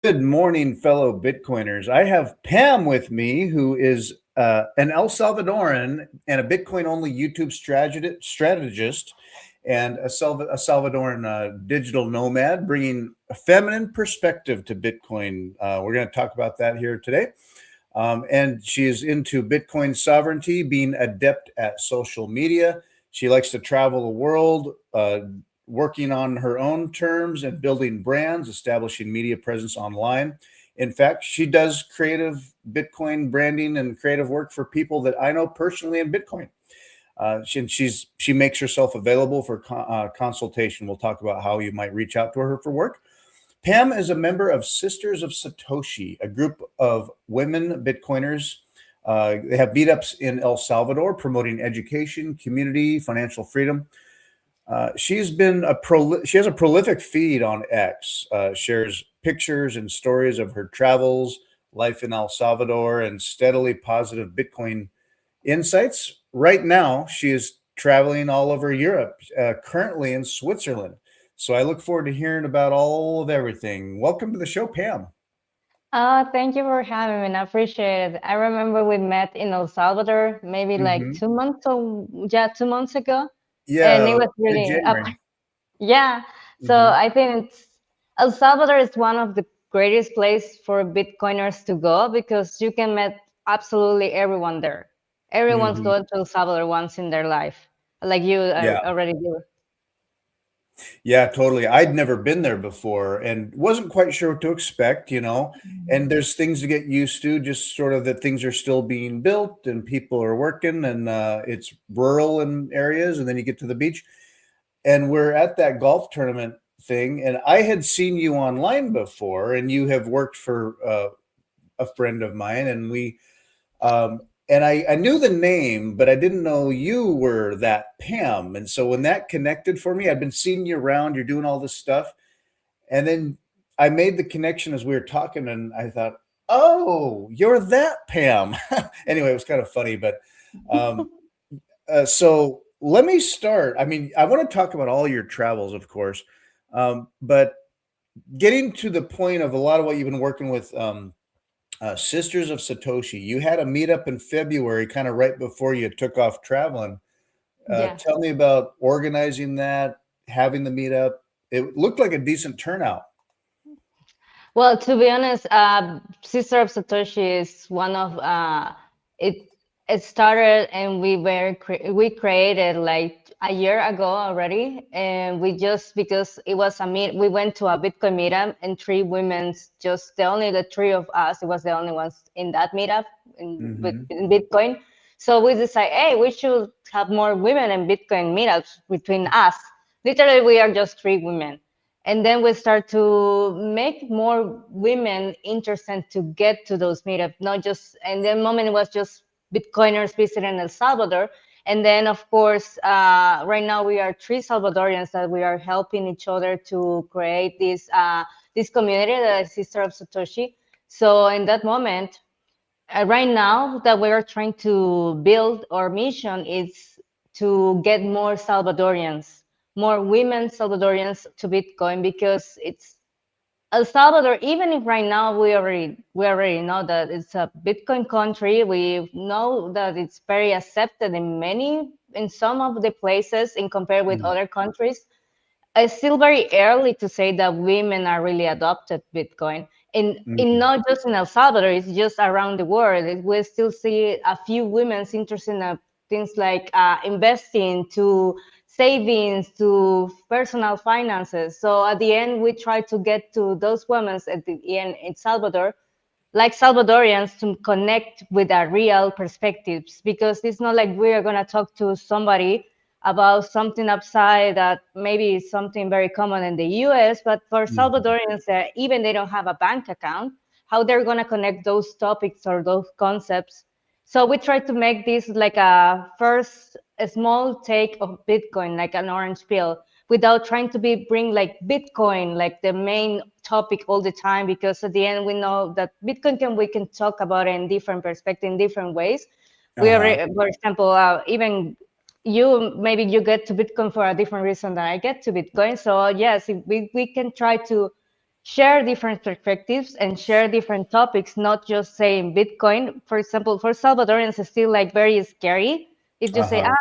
Good morning, fellow Bitcoiners. I have Pam with me, who is an El Salvadoran and a Bitcoin only YouTube strategist and a Salvadoran digital nomad, bringing a feminine perspective to Bitcoin. We're going to talk about that here today. And she is into Bitcoin sovereignty, being adept at social media. She likes to travel the world, working on her own terms and building brands, establishing media presence online. In fact, she does creative Bitcoin branding and creative work for people that I know personally in Bitcoin. She makes herself available for consultation. We'll talk about how you might reach out to her for work. Pam is a member of Sisters of Satoshi, a group of women Bitcoiners. They have meetups in El Salvador promoting education, community, financial freedom. She has a prolific feed on X, shares pictures and stories of her travels, life in El Salvador, and steadily positive Bitcoin insights. Right now, she is traveling all over Europe, currently in Switzerland. So I look forward to hearing about all of everything. Welcome to the show, Pam. Thank you for having me. I appreciate it. I remember we met in El Salvador maybe like Hmm. 2 months or yeah, 2 months ago, and it Yeah, was in really January. yeah. So Hmm. I think El Salvador is one of the greatest place for Bitcoiners to go because you can meet absolutely everyone there. Everyone's Hmm. going to El Salvador once in their life, like you Yeah. already do. Yeah, totally. I'd never been there before and wasn't quite sure what to expect. And there's things to get used to, just sort of that things are still being built and people are working and it's rural in areas. And then you get to the beach and we're at that golf tournament thing. And I had seen you online before and you have worked for a friend of mine and um, I knew the name, but I didn't know you were that Pam. And so when that connected for me, I'd been seeing you around, you're doing all this stuff. And then I made the connection as we were talking, and I thought, oh, you're that Pam. Anyway, it was kind of funny, but um, so let me start. I mean, I want to talk about all your travels, of course, but getting to the point of a lot of what you've been working with. Sisters of Satoshi. You had a meetup in February, kind of right before you took off traveling. Yeah. Tell me about organizing that, having the meetup. It looked like a decent turnout. Well, to be honest, Sister of Satoshi is one of it. It started and we created like a year ago already, and we just because it was we went to a Bitcoin meetup and three women's just the three of us. It was the only ones in that meetup Hmm. in Bitcoin. So we decided, hey, we should have more women in Bitcoin meetups between us. Literally, we are just three women, and then we start to make more women interested to get to those meetups, not just, and the moment it was just Bitcoiners visiting El Salvador. And then, of course, right now we are three Salvadorians that we are helping each other to create this community, the Sister of Satoshi. So in that moment, right now that we are trying to build our mission is to get more Salvadorians, more women Salvadorians to Bitcoin because it's El Salvador. Even if right now we already know that it's a Bitcoin country, we know that it's very accepted in some of the places in compared with other countries. It's still very early to say that women are really adopted Bitcoin. In Hmm. not just in El Salvador, it's just around the world. We still see a few women interested in things like investing, to savings, to personal finances. So at the end, we try to get to those women at the end in Salvador, like Salvadorians, to connect with our real perspectives, because it's not like we are going to talk to somebody about something outside that maybe is something very common in the US, but for Hmm. Salvadorians, even they don't have a bank account, how they're going to connect those topics or those concepts. So we try to make this like a small take of Bitcoin, like an orange pill, without trying to bring like Bitcoin like the main topic all the time, because at the end we know that Bitcoin we can talk about it in different perspectives, in different ways. We are, Uh-huh. for example, even maybe you get to Bitcoin for a different reason than I get to Bitcoin. So yes, we can try to share different perspectives and share different topics, not just saying Bitcoin. For example, for Salvadorians, it's still like very scary. If you say, Uh-huh.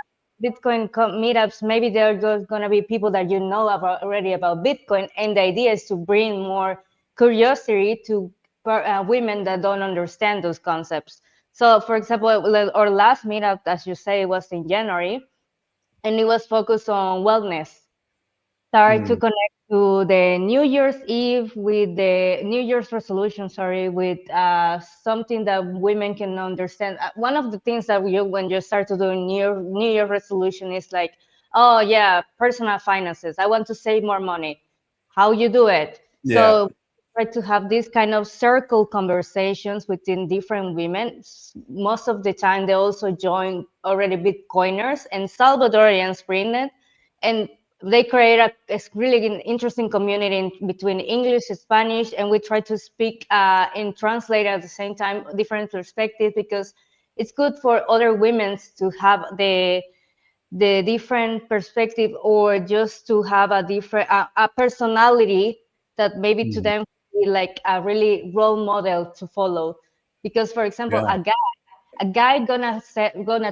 Bitcoin meetups, maybe there are just going to be people that you know about already about Bitcoin. And the idea is to bring more curiosity to women that don't understand those concepts. So, for example, our last meetup, as you say, was in January, and it was focused on wellness. Start to Mm, connect to the New Year's Eve with the New Year's resolution, sorry, with something that women can understand. One of the things that when you start to do New Year resolution is like, oh yeah, personal finances. I want to save more money. How you do it? yeah. So try to have these kind of circle conversations within different women. Most of the time, they also join already Bitcoiners and Salvadorians bring it, and they create a really interesting community between English, Spanish, and we try to speak and translate at the same time different perspectives, because it's good for other women to have the different perspective, or just to have a different a personality that maybe to Mm, them be like a really role model to follow. Because for example, yeah. a guy gonna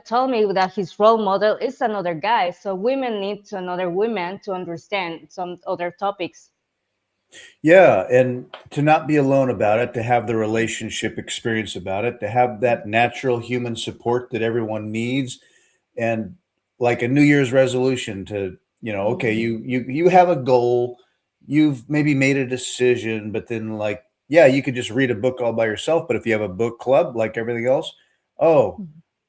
tell me that his role model is another guy. So women need to another women to understand some other topics. Yeah, and to not be alone about it, to have the relationship experience about it, to have that natural human support that everyone needs, and like a New Year's resolution to, okay, Mhm. you have a goal, you've maybe made a decision, but then like, yeah, you could just read a book all by yourself, but if you have a book club like everything else, oh,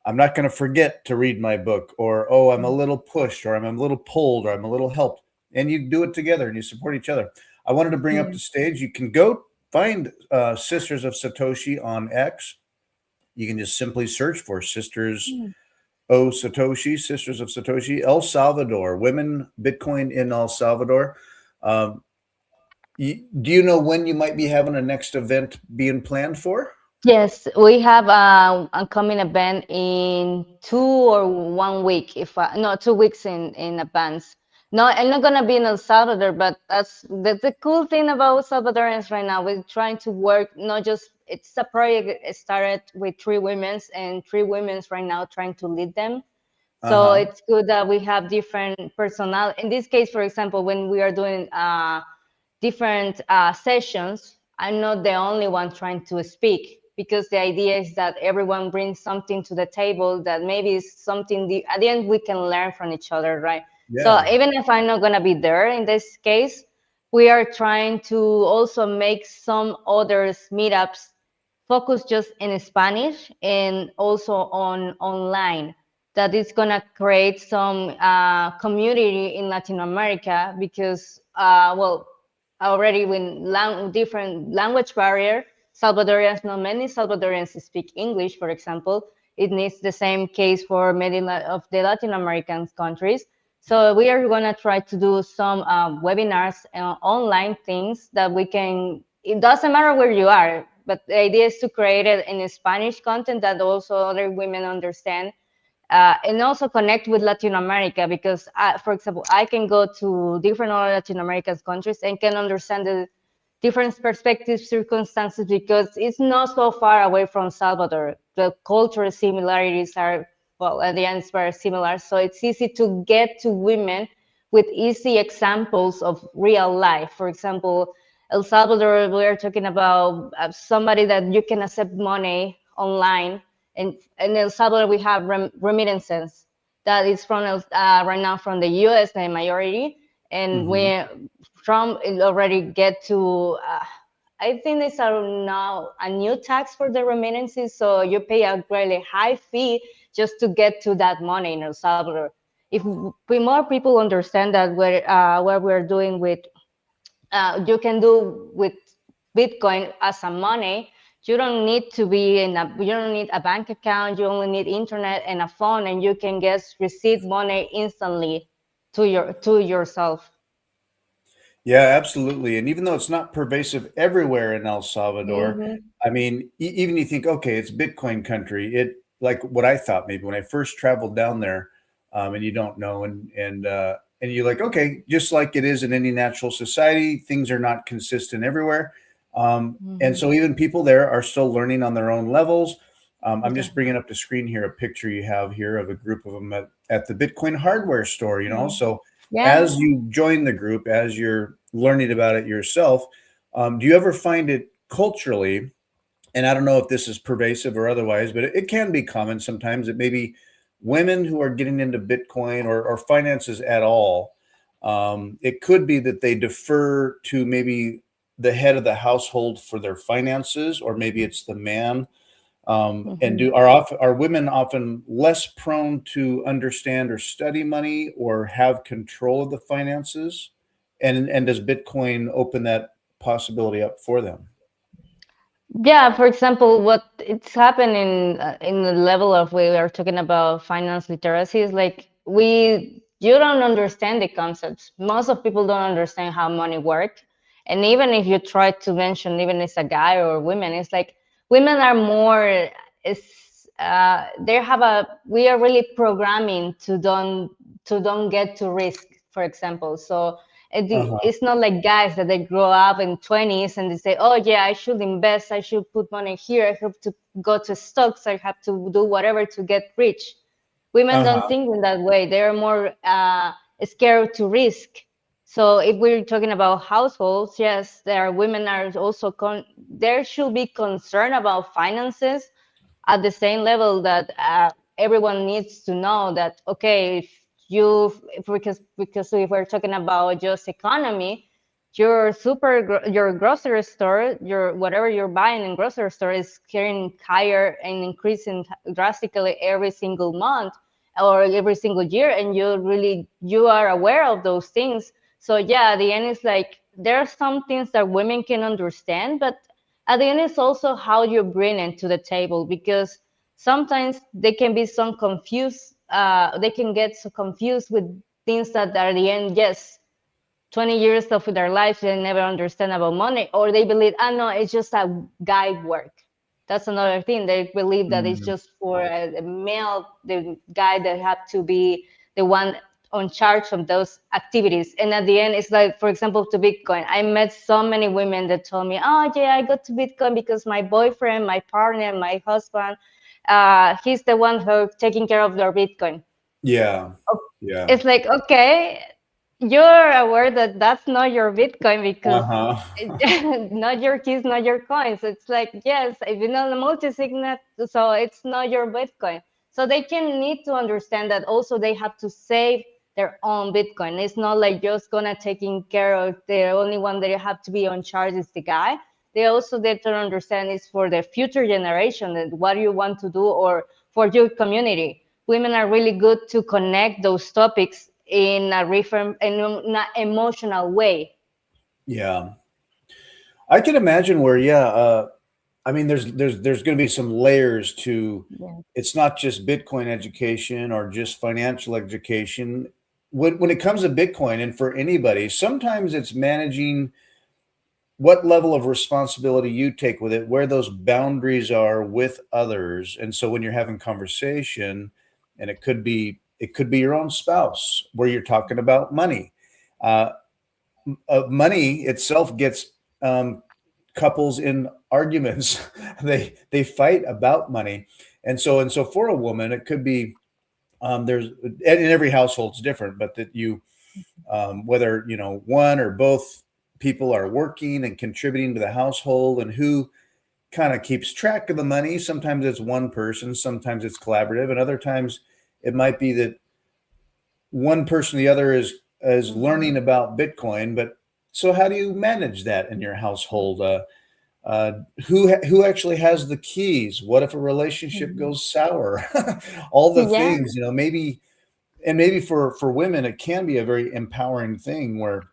I'm not going to forget to read my book, or oh, I'm a little pushed, or I'm a little pulled, or I'm a little helped, and you do it together and you support each other. I wanted to bring up Yeah. the stage. You can go find Sisters of Satoshi on X. You can just simply search for Sisters Satoshi, Sisters of Satoshi, El Salvador, women Bitcoin in El Salvador. Um, do you know when you might be having a next event being planned for? Yes, we have a coming event in 2 or 1 week, if no 2 weeks in advance. No, I'm not gonna be in El Salvador, but that's the cool thing about Salvadorians right now. We're trying to work, not just it's a project. It started with 3 women's, and 3 women's right now trying to lead them. Uh So huh. it's good that we have different personnel. In this case, for example, when we are doing different sessions, I'm not the only one trying to speak, because the idea is that everyone brings something to the table that maybe is something at the end we can learn from each other, right? So Yeah. even if I'm not going to be there in this case, we are trying to also make some others meetups focus just in Spanish and also on online, that is going to create some community in Latin America, because well, already with different language barrier, Salvadorians, not many Salvadorians speak English, for example. It needs the same case for many of the Latin American countries. So we are going to try to do some webinars and online things that we can, it doesn't matter where you are, but the idea is to create it in Spanish content that also other women understand, and also connect with Latin America, because, for example, I can go to different other Latin American countries and can understand the different perspectives, circumstances, because it's not so far away from Salvador. The cultural similarities are, well, at the end, it's very similar. So it's easy to get to women with easy examples of real life. For example, El Salvador, we are talking about somebody that you can accept money online. And in El Salvador, we have remittances that is from right now from the U.S. the majority, and Hmm. we Trump already get to. I think it's now a new tax for the remittances, so you pay a really high fee just to get to that money in El Salvador. If more people understand that what we're doing with you can do with Bitcoin as a money. You don't need to be you don't need a bank account. You only need internet and a phone, and you can just receive money instantly to yourself. Yeah, absolutely. And even though it's not pervasive everywhere in El Salvador, Hmm. I mean, even you think, okay, it's Bitcoin country. It like what I thought maybe when I first traveled down there, and you don't know, and and you're like, okay, just like it is in any natural society, things are not consistent everywhere. And Mhm. so even people there are still learning on their own levels. I'm Yeah. just bringing up the screen here a picture you have here of a group of them at the Bitcoin hardware store, you know. Yeah. So Yeah. as you join the group, as you're learning about it yourself, do you ever find it culturally, and I don't know if this is pervasive or otherwise, but it can be common sometimes that maybe women who are getting into Bitcoin or finances at all, it could be that they defer to maybe the head of the household for their finances, or maybe it's the man. And Mhm. are women often less prone to understand or study money or have control of the finances? And does Bitcoin open that possibility up for them? Yeah, for example, what it's happening in the level of we are talking about finance literacy is like you don't understand the concepts. Most of people don't understand how money work, and even if you try to mention, even as a guy or women, it's like women are more is they have a we are really programming to don't get to risk, for example. So Uh-huh. it's not like guys that they grow up in 20s and they say, oh yeah, I should invest, I should put money here, I have to go to stocks, I have to do whatever to get rich. Women don't Uh-huh. think in that way. They're more scared to risk. So if we're talking about households, yes, there are women are also there should be concern about finances at the same level that everyone needs to know that, okay, because if we're talking about just economy, your grocery store, your whatever you're buying in grocery store is getting higher and increasing drastically every single month or every single year, and you are aware of those things. So yeah, at the end it's like there are some things that women can understand, but at the end it's also how you bring it to the table, because sometimes they can be so confused, they can get so confused with things that at the end, yes, 20 years of their life they never understand about money, or they believe, ah no, it's just a guy work. That's another thing. They believe that it's Mm. just for a male, the guy that have to be the one on charge of those activities. And at the end, it's like, for example, to Bitcoin, I met so many women that told me, oh yeah, I got to Bitcoin because my boyfriend, my partner, my husband, he's the one who taking care of their Bitcoin. Yeah. Yeah. It's like, okay, you're aware that that's not your Bitcoin because Uh-huh. not your keys, not your coins. It's like, yes, if you're not a multi-signet, so it's not your Bitcoin. So they can need to understand that also they have to save their own Bitcoin. It's not like just gonna taking care of the only one that you have to be on charge is the guy. They also need to understand it's for the future generation that what you want to do or for your community. Women are really good to connect those topics in an emotional way. Yeah. I can imagine where, yeah, I mean, there's going to be some layers to. Yeah. It's not just Bitcoin education or just financial education. When it comes to Bitcoin, and for anybody, sometimes it's managing what level of responsibility you take with it, where those boundaries are with others. And so when you're having conversation, and it could be your own spouse, where you're talking about money. Uh, Money itself gets couples in arguments. They fight about money, and so for a woman, it could be there's and in every household's different, but that you whether one or both people are working and contributing to the household, and who kind of keeps track of the money. Sometimes it's one person, sometimes it's collaborative, and other times it might be that one person or the other is Mhm. learning about Bitcoin. But so how do you manage that in your household? Uh, who actually has the keys? What if a relationship Mhm. goes sour? All the Yeah. things, maybe for women, it can be a very empowering thing where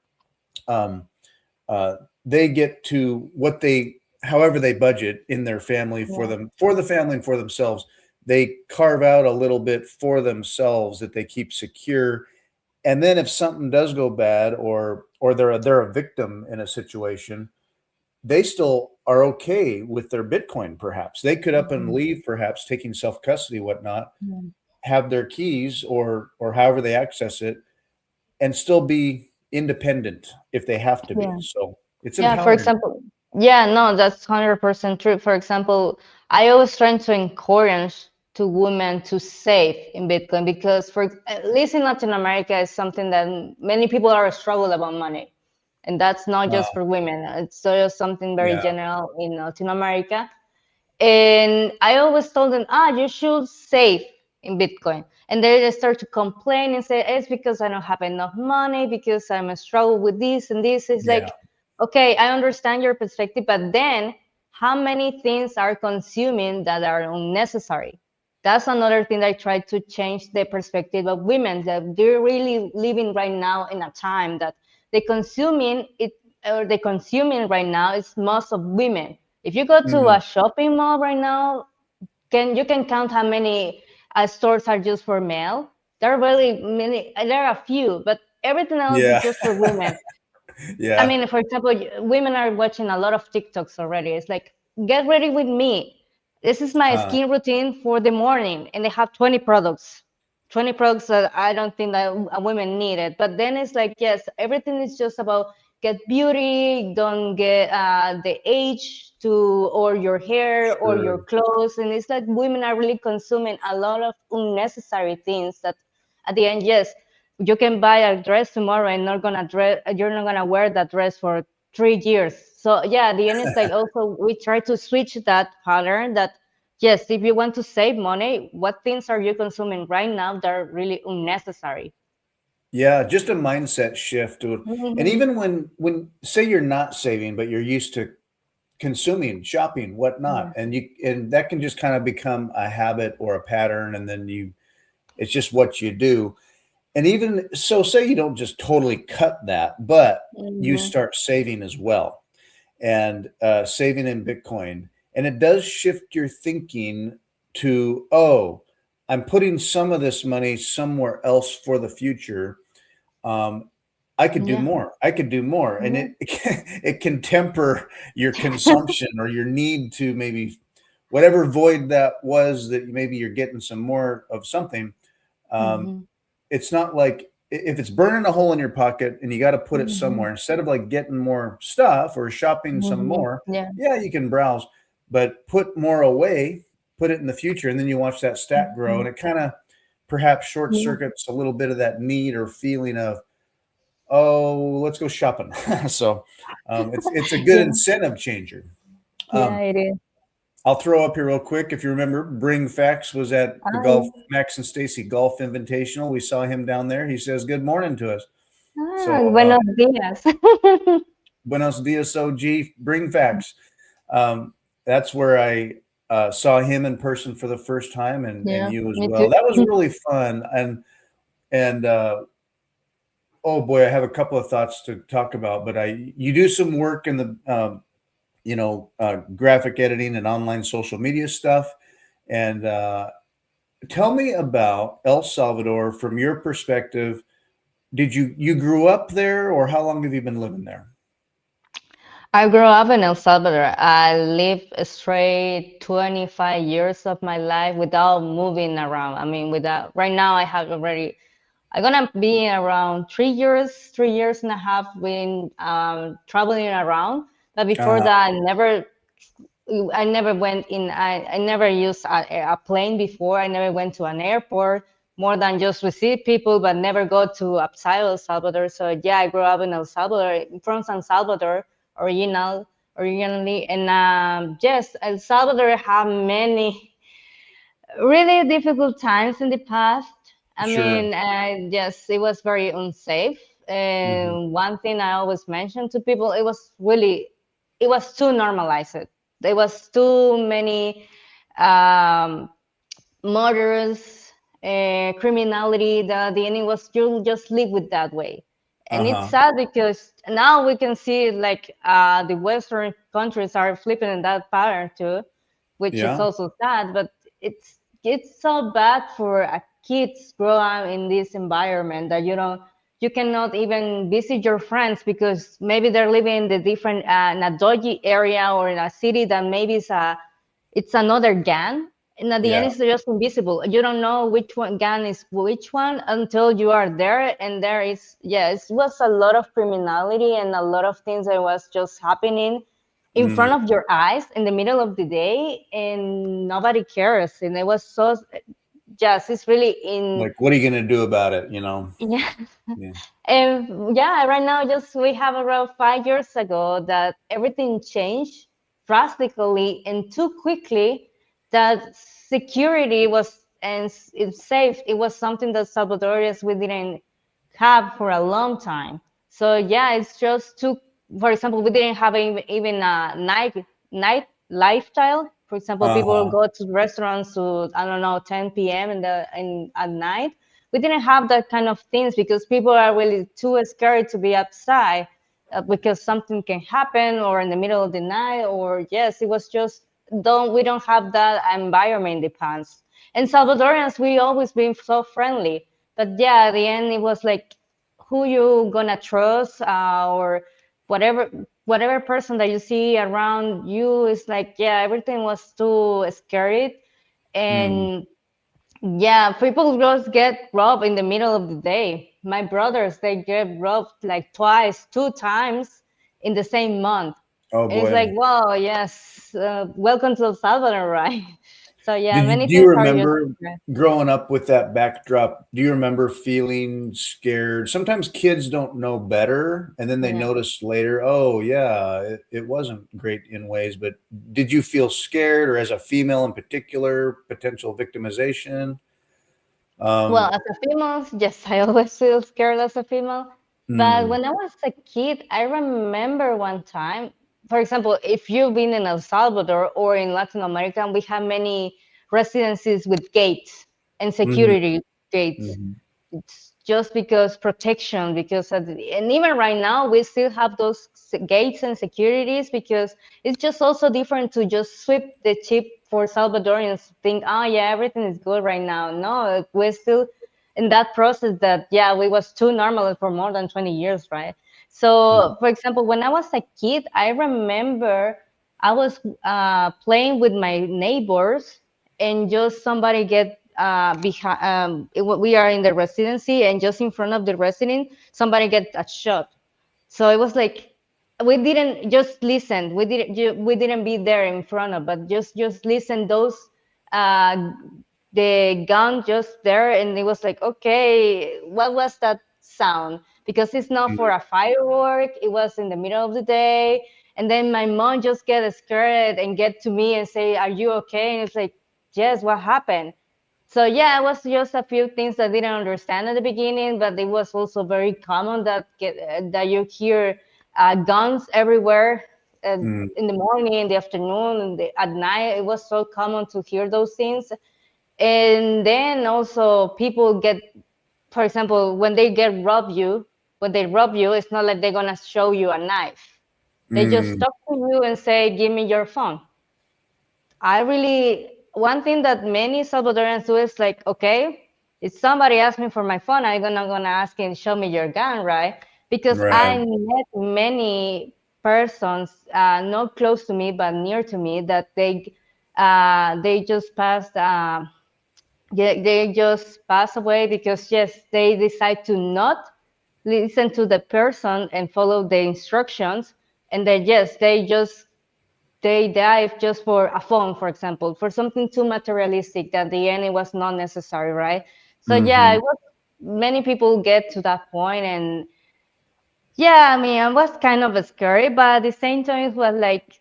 um, uh, they get to what they however they budget in their family Yeah. for the family and for themselves. They carve out a little bit for themselves that they keep secure, and then if something does go bad, or they're a victim in a situation, they still are okay with their Bitcoin. Perhaps they could up and Mhm. leave, perhaps taking self-custody, whatnot, Yeah. have their keys, or however they access it, and still be independent if they have to be. Yeah. So it's Yeah, for empowering. example, yeah, no, that's 100% true. For example, I always try to encourage to women to save in Bitcoin because for at least in Latin America is something that many people are struggle about money. And that's not Uh, just for women. It's just something very yeah, general in Latin America. And I always told them, you should save in Bitcoin. And they start to complain and say, it's because I don't have enough money, because I'm a struggle with this and this. It's yeah, like, okay, I understand your perspective, but then how many things are consuming that are unnecessary? That's another thing that I try to change the perspective of women, that they're really living right now in a time that the consuming it or the consuming right now is most of women. If you go to mhm, a shopping mall right now, you can count how many stores are just for male. There are really many. There are a few, but everything else is yeah, just for women. I yeah. mean, for example, women are watching a lot of TikToks already. It's like, get ready with me. This is my Uh, skin routine for the morning, and they have 20 products. 20 products that I don't think that a women need it. But then it's like, yes, everything is just about get beauty, don't get the age to, or your hair, or your sure. clothes. And it's like women are really consuming a lot of unnecessary things that at the end, yes, you can buy a dress tomorrow and you're not gonna wear that dress for 3 years. So yeah, at the end it's like also we try to switch that pattern that yes, if you want to save money, what things are you consuming right now that are really unnecessary? Yeah, just a mindset shift. And Mhm, even when say you're not saving, but you're used to consuming, shopping, whatnot, yeah. and that can just kind of become a habit or a pattern, and then it's just what you do. And even so, say you don't just totally cut that, but you Mhm, start saving as well, and saving in Bitcoin, and it does shift your thinking to, oh, I'm putting some of this money somewhere else for the future. um, I could do yeah. more. I could do more, and Yeah. it can temper your consumption or your need to maybe whatever void that was that maybe you're getting some more of something. Um, Mhm, it's not like if it's burning a hole in your pocket and you got to put it mhm, somewhere instead of like getting more stuff or shopping some mhm. more. Yeah. Yeah, you can browse, but put more away, put it in the future, and then you watch that stat grow, and Mhm. it kind of perhaps short Yeah. circuits a little bit of that need or feeling of, oh, let's go shopping. So it's a good Yeah. incentive changer. Yeah, Um, it is. I'll throw up here real quick. If you remember, Bring Facts was at the golf Hi. Max and Stacy Golf Invitational. We saw him down there. He says good morning to us. So Buenos días. buenos dias, OG. Bring Facts. Um, that's where I saw him in person for the first time, and Yeah, you as me too. well. That was really fun. And oh boy, I have a couple of thoughts to talk about. But you do some work in the graphic editing and online social media stuff. And tell me about El Salvador from your perspective. Did you grew up there, or how long have you been living there? I grew up in El Salvador. I lived straight 25 years of my life without moving around. I mean, without right now I have already I'm gonna be around 3 years, 3 years and a half been traveling around. But before Uh, that, I never went in. I never used a plane before. I never went to an airport more than just visit people, but never go to outside El Salvador. So yeah, I grew up in El Salvador, from San Salvador, originally, and yes, El Salvador have many really difficult times in the past. I sure. mean, yes, it was very unsafe. Hmm. And one thing I always mention to people, it was too normalized. There was too many um, murders, criminality. The ending was you'll just live with that way. And it's Uh-huh. sad because now we can see like the Western countries are flipping in that pattern too, which is Yeah. also sad. But it's so bad for kids grow up in this environment that you cannot even visit your friends because maybe they're living in the different in a dodgy area or in a city that maybe it's another gang, And at the end, Yeah. it's just invisible. You don't know which one gun is which one until you are there. And there is, yeah, it was a lot of criminality and a lot of things that was just happening in Mm. front of your eyes in the middle of the day, and nobody cares. And it was so, just, it's really in, Like, what are you going to do about it? You know? yeah. Yeah. And yeah, right now, just we have around 5 years ago that everything changed drastically and too quickly, that security was and it's safe. It was something that Salvadorians we didn't have for a long time. So yeah, it's just too. For example, we didn't have even a night lifestyle. For example, people Uh-huh. go to restaurants to, I don't know, 10 p.m. in at night. We didn't have that kind of things because people are really too scared to be outside, because something can happen, or in the middle of the night, or yes, it was just don't we don't have that environment in the past. And Salvadorians, we always been so friendly, but yeah, at the end it was like, who you gonna trust, or whatever person that you see around you is like, yeah, everything was too scary. Mm. And yeah, people just get robbed in the middle of the day. My brothers, they get robbed like twice, 2 times in the same month. Oh And it's boy. like, wow, yes, welcome to El Salvador, right? So yeah, many Do you things are just remember different. growing up with that backdrop? Do you remember feeling scared? Sometimes kids don't know better, and then they Yeah. notice later, oh, yeah, it wasn't great in ways. But did you feel scared, or as a female in particular, potential victimization? Well, Um, as a female, yes, I always feel scared as a female. But mm, when I was a kid, I remember one time, for example, if you've been in El Salvador or in Latin America, we have many residences with gates and mhm, security gates. mhm, It's just because protection, because and even right now we still have those gates and securities, because it's just also different to just sweep the chip for Salvadorians think, oh yeah, everything is good right now. No, we're still in that process that, yeah, we was too normal for more than 20 years, right? mhm, So for example, when I was a kid, I remember I was playing with my neighbors, and just somebody get behind. We are in the residency, and just in front of the resident, somebody get a shot. So it was like we didn't just listen. We didn't be there in front of, but just listen. Those uh, the gun just there, and it was like, okay, what was that sound? Because it's not for mhm. a firework. It was in the middle of the day, and then my mom just get scared and get to me and say, "Are you okay?" And it's like, "Yes, what happened?" So yeah, it was just a few things that I didn't understand at the beginning, but it was also very common that you hear guns everywhere, Mm. in the morning, in the afternoon, at night. It was so common to hear those things. And then also people get, for example, when they rob you, it's not like they're gonna show you a knife. They just Mm. talk to you and say, "Give me your phone." One thing that many Salvadorans do is like, okay, if somebody asks me for my phone, I'm not gonna ask him, show me your gun, right? Because I Right. met many persons, not close to me but near to me, that they just passed. They just pass away because yes, they decide to not listen to the person and follow the instructions, and then yes, they dive just for a phone, for example, for something too materialistic that at the end it was not necessary, right? So yeah, Mhm. it was many people get to that point, and yeah, I mean, it was kind of scary, but at the same time, it was like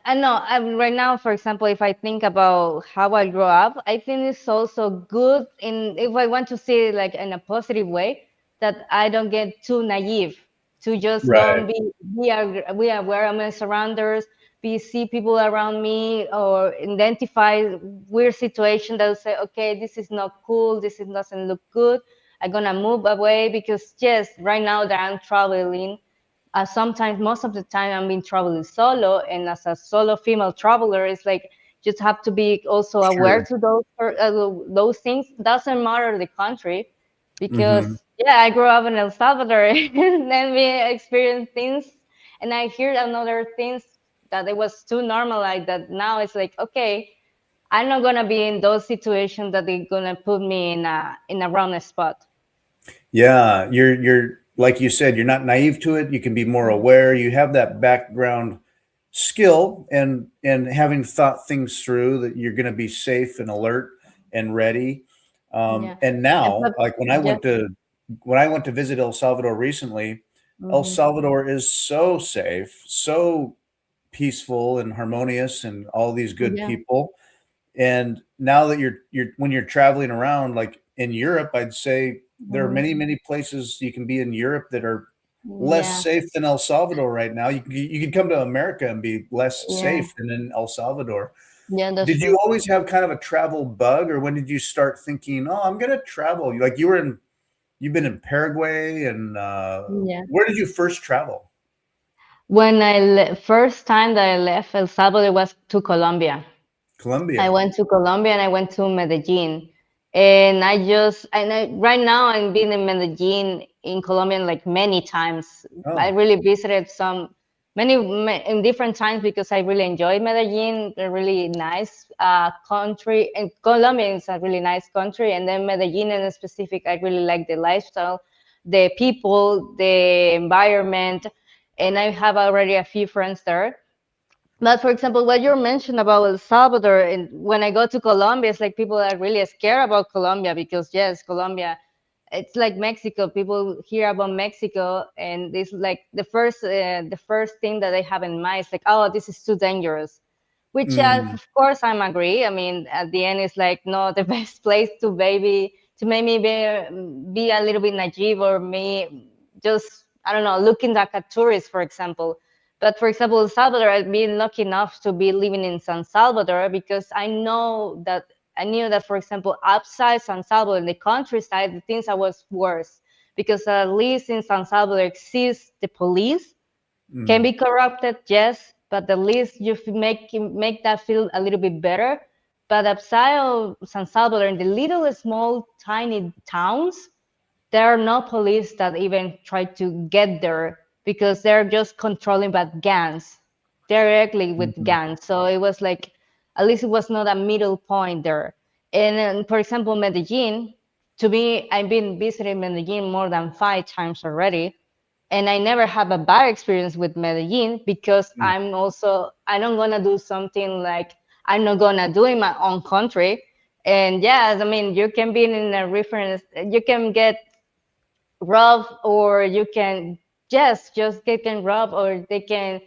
I know. Right now, for example, if I think about how I grew up, I think it's also good in if I want to see it like in a positive way, that I don't get too naive, to just Right. don't be aware of my surroundings, be see people around me, or identify weird situation that will say, okay, this is not cool, doesn't look good. I'm gonna move away because yes, right now that I'm traveling, sometimes most of the time I'm been traveling solo, and as a solo female traveler, it's like just have to be also aware Sure. to those things. Doesn't matter the country, Mhm. because yeah, I grew up in El Salvador, and then we experience things, and I hear another things that it was too normalized that now it's like, okay, I'm not gonna be in those situations that they're gonna put me in a wrong spot. Yeah, you're like you said, you're not naive to it. You can be more aware. You have that background skill and having thought things through that you're going to be safe and alert and ready. Yeah. And And now, but like yeah. when I went to visit El Salvador recently, El Hmm. Salvador is so safe, so peaceful and harmonious, and all these good Yeah. people. And now that you're when you're traveling around, like in Europe, I'd say there are Hmm. many places you can be in Europe that are less Yeah. safe than El Salvador right now. You can come to America and be less Yeah. safe than in El Salvador. Yeah, that's Did you true. always have kind of a travel bug, or when did you start thinking, "Oh, I'm gonna travel"? Like you've been in Paraguay, and Yeah. where did you first travel? When first time that I left El Salvador was to Colombia. I Colombia. went to Colombia and I went to Medellin. And right now I'm been in Medellin in Colombia like many times. I Oh, really visited in different times because I really enjoyed Medellin, a really nice country. And Colombia is a really nice country. And then Medellin in specific, I really like the lifestyle, the people, the environment. And I have already a few friends there. But for example, what you mentioned about El Salvador, and when I go to Colombia, it's like people are really scared about Colombia because yes, Colombia, it's like Mexico. People hear about Mexico, and it's like the first thing that they have in mind is like, oh, this is too dangerous. Which mm, of course I'm agree. I mean, at the end, it's like not the best place to make me be a little bit naive or me just I don't know looking like a tourist, for example. But for example, El Salvador, I've been lucky enough to be living in San Salvador because I knew that, for example, outside San Salvador, in the countryside, the things I was worse. Because at least in San Salvador exists the police, can mm, be corrupted, yes, but at least make that feel a little bit better. But outside of San Salvador, in the little small tiny towns, there are no police that even try to get there because they're just controlling by gangs directly with mhm, gangs. So it was like at least it was not a middle point there. And then, for example, Medellin, to me, I've been visiting Medellin more than 5 times already, and I never have a bad experience with Medellin because mm. I'm not gonna do something like I'm not gonna do in my own country. And yes, I mean you can be in a reference, you can get robbed, or you can just get can robbed, or they can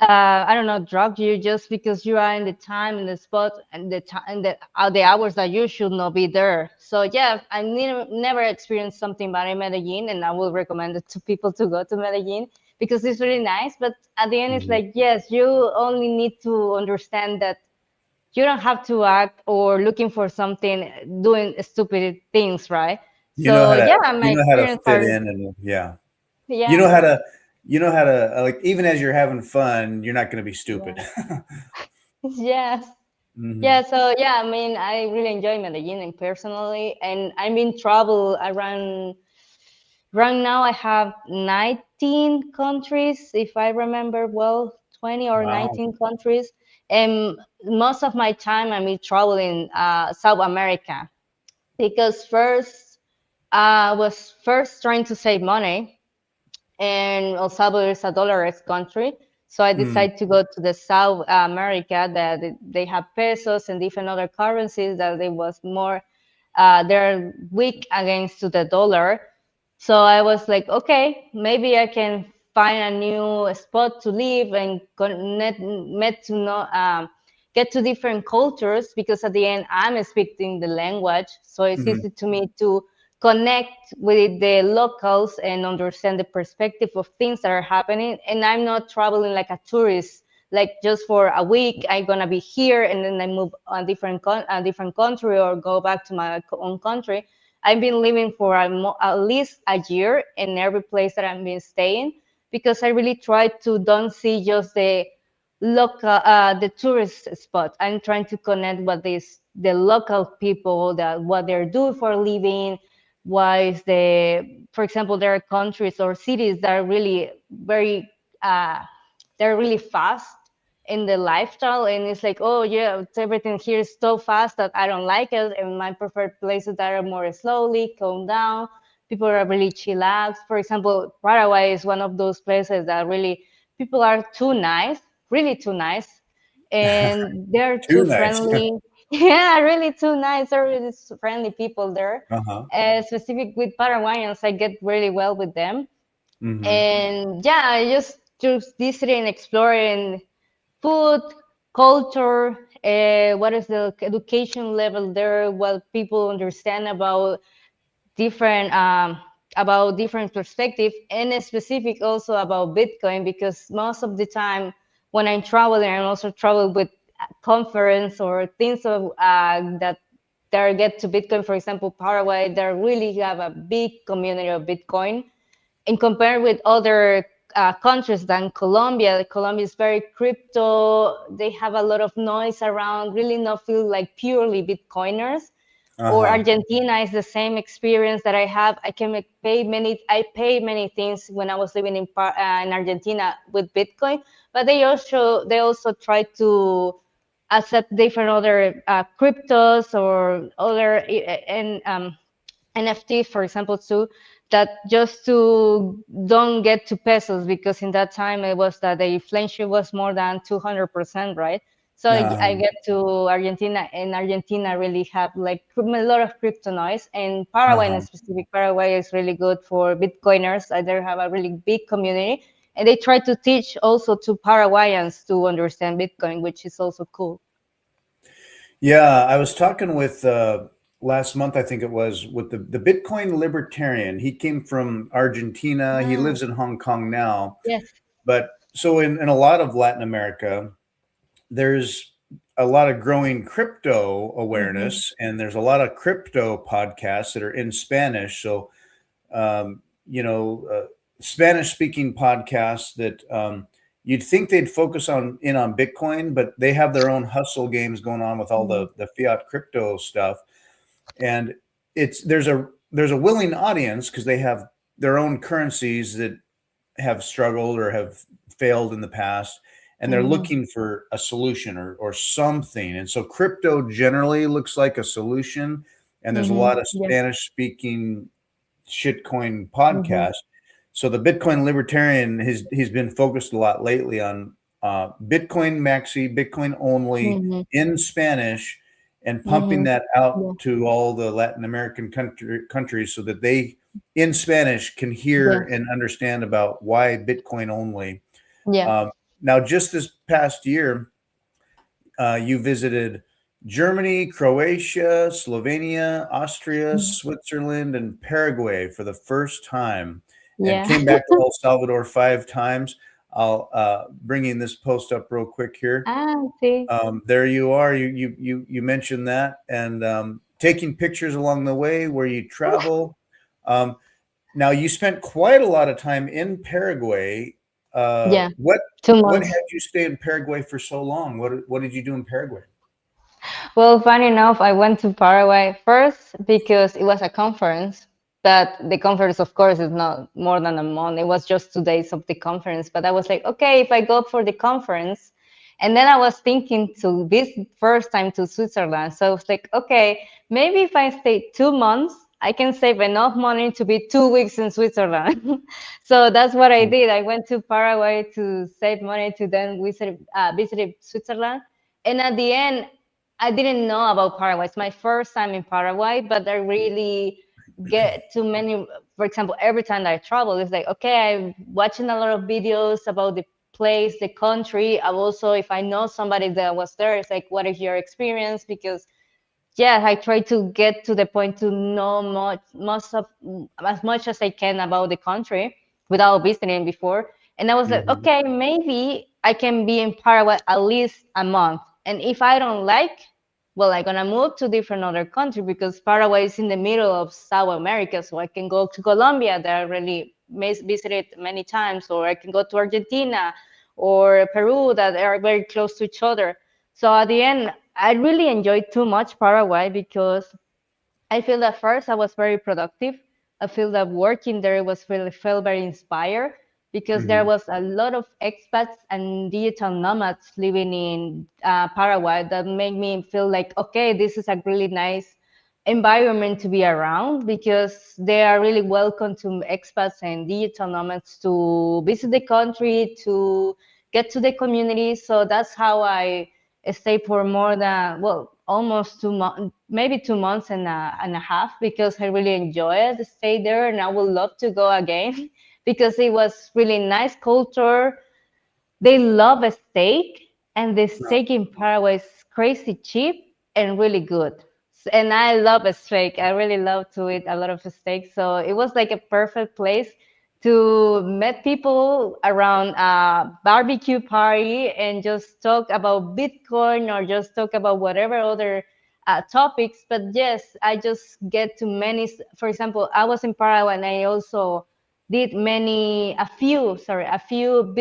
I don't know drug you just because you are in the time in the spot and the time the hours that you should not be there. So yeah, I never experienced something bad in Medellin, and I will recommend it to people to go to Medellin because it's really nice. But at the end, it's Mhm. like yes, you only need to understand that you don't have to act or looking for something doing stupid things, right? So yeah, my You know how to experience fit are in, and yeah. You yeah, know how to like, even as you're having fun, you're not gonna be stupid. yeah, yes. Mhm. Yeah, so yeah, I mean, I really enjoy Medellin and personally, and I've been travel around. Right now, I have 19 countries, if I remember well, 20 or Wow. 19 countries, and most of my time I'm been traveling South America because first I was first trying to save money, and El Salvador is a dollar-less country. So I Mm, decided to go to the South America that they have pesos and different other currencies that it was more they're weak against to the dollar. So I was like, okay, maybe I can find a new spot to live and connect, met to know, get to different cultures because at the end I'm speaking the language, so it's mhm. easy to me to connect with the locals and understand the perspective of things that are happening. And I'm not traveling like a tourist, like just for a week I'm gonna be here and then I move a different country or go back to my own country. I've been living for at least a year in every place that I've been staying because I really try to don't see just the tourist spot. I'm trying to connect with the local people, that what they're doing for a living. Why is for example, there are countries or cities that are really very, uh, they're really fast. in the lifestyle, and it's like, oh yeah, everything here is so fast that I don't like it, and my preferred places that are more slowly calm down. People are really chillax. For example, Paraguay is one of those places that really people are too nice, really too nice, and they're Too too nice. friendly. Yeah, really too nice. They're really friendly people there. Uh-huh. Specific with Paraguayans, I get really well with them. Hmm. And yeah, I just visiting, exploring food, culture, what is the education level there, what people understand different um, about different perspective, and specific also about Bitcoin, because most of the time when I'm traveling, I also travel with conference or things of that get to Bitcoin. For example, Paraguay, they really have a big community of Bitcoin and compared with other countries than Colombia. Colombia is very crypto. They have a lot of noise around, really not feel like purely Bitcoiners. Or Uh-huh. Argentina is the same experience that I have. I pay many things when I was living in Argentina with Bitcoin, but they also try to accept different other cryptos or other and NFTs, for example, too, that just to don't get to pesos, because in that time it was that the inflation was more than 200%, right? So I Uh-huh. get to Argentina, and Argentina really have like a lot of crypto noise, and Paraguay in Uh-huh. specific, Paraguay is really good for Bitcoiners. They have a really big community, and they try to teach also to Paraguayans to understand Bitcoin, which is also cool. Yeah, I was talking with last month, I think it was, with the Bitcoin libertarian. He came from Argentina. He Ah, lives in Hong Kong now. yes. But so in a lot of Latin America, there's a lot of growing crypto Hmm. awareness, and there's a lot of crypto podcasts that are in Spanish. So, um, you know, Spanish speaking podcasts that you'd think they'd focus on Bitcoin, but they have their own hustle games going on with all the fiat crypto stuff. And it's there's a willing audience because they have their own currencies that have struggled or have failed in the past, and they're Hmm. looking for a solution or something. And so crypto generally looks like a solution, and there's a Hmm. lot of Yes. Spanish speaking shitcoin Hmm. podcasts. So the Bitcoin libertarian, he's been focused a lot lately on Bitcoin maxi, Bitcoin only Hmm. in Spanish, and pumping Hmm. that out Yeah. to all the Latin American countries so that they in Spanish can hear Yes. and understand about why Bitcoin only. Yeah. Um, Now, just this past year, you visited Germany, Croatia, Slovenia, Austria, Mhm. Switzerland, and Paraguay for the first time, and Yeah. came back to El Salvador 5 times. I'll bringing this post up real quick here. Ah, sí. There you are. You mentioned that, and taking pictures along the way where you travel. Um, Now you spent quite a lot of time in Paraguay. Yeah. What 2 months. had you stay in Paraguay for so long? What did you do in Paraguay? Well, funny enough, I went to Paraguay first because it was a conference, but the conference, of course, is not more than a month. It was just 2 days of the conference. But I was like, okay, if I go for the conference, and then I was thinking to this first time to Switzerland. So I was like, okay, maybe if I stay 2 months, I can save enough money to be 2 weeks in Switzerland. So that's what I did. I went to Paraguay to save money to then visit Switzerland. And at the end, I didn't know about Paraguay. It's my first time in Paraguay, but I really get too many. For example, every time that I travel, it's like, okay, I'm watching a lot of videos about the place, the country. I also, if I know somebody that was there, it's like, what is your experience? Because yeah, I try to get to the point to know most of as much as I can about the country without visiting before. And I was like, Mhm. okay, maybe I can be in Paraguay at least a month. And if I don't like, well, I'm gonna move to different other country because Paraguay is in the middle of South America, so I can go to Colombia that I really visited many times, or I can go to Argentina or Peru that are very close to each other. So at the end, I really enjoyed too much Paraguay because I feel that first I was very productive. I feel that working there was really felt very inspired. because there Mhm. was a lot of expats and digital nomads living in Paraguay that made me feel like, okay, this is a really nice environment to be around, because they are really welcome to expats and digital nomads to visit the country, to get to the community. So that's how I stayed for more than, well, almost 2 months, maybe 2 months and a half, because I really enjoyed the stay there, and I would love to go again because it was really nice culture. They love a steak, and the steak in Paraguay is crazy cheap and really good. And I love a steak. I really love to eat a lot of steak. So it was like a perfect place to meet people around a barbecue party and just talk about Bitcoin or just talk about whatever other topics. But yes, I just get to many. For example, I was in Paraguay and I also did a few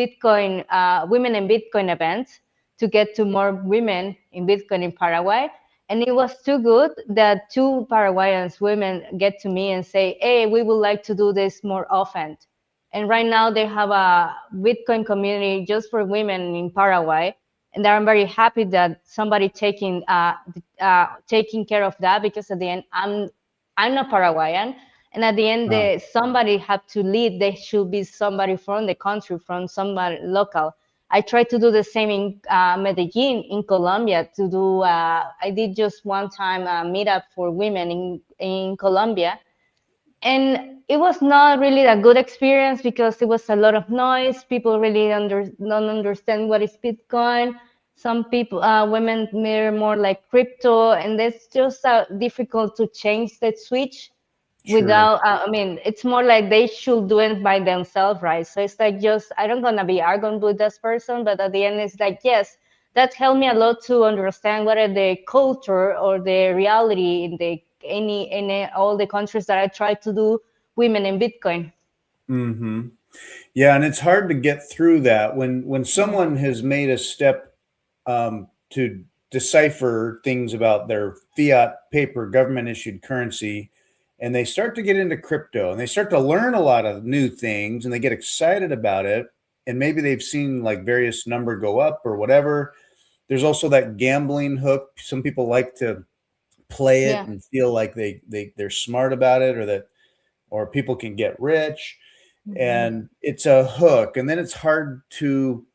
Bitcoin women in Bitcoin events to get to more women in Bitcoin in Paraguay. And it was too good that two Paraguayans women get to me and say, "Hey, we would like to do this more often." And right now they have a Bitcoin community just for women in Paraguay, and I'm very happy that somebody taking care of that, because at the end I'm not Paraguayan, and at the end Wow. somebody had to lead. There should be somebody from the country, from somebody local. I tried to do the same in Medellin in Colombia. I did just one time a meetup for women in Colombia, and it was not really a good experience because it was a lot of noise. People really don't understand what is Bitcoin. Some people, women, are more like crypto, and it's just difficult to change that switch Sure. without. I mean, it's more like they should do it by themselves, right? So it's like, just I don't gonna be arguing with this person, but at the end, it's like, yes, that helped me a lot to understand what are the culture or the reality in the any all the countries that I try to do women in Bitcoin. Mhm. Yeah, and it's hard to get through that when Yeah. someone has made a step to decipher things about their fiat paper government issued currency, and they start to get into crypto and they start to learn a lot of new things and they get excited about it, and maybe they've seen like various number go up or whatever. There's also that gambling hook. Some people like to play it Yeah. and feel like they're smart about it, or that or people can get rich, Mhm. and it's a hook, and then it's hard to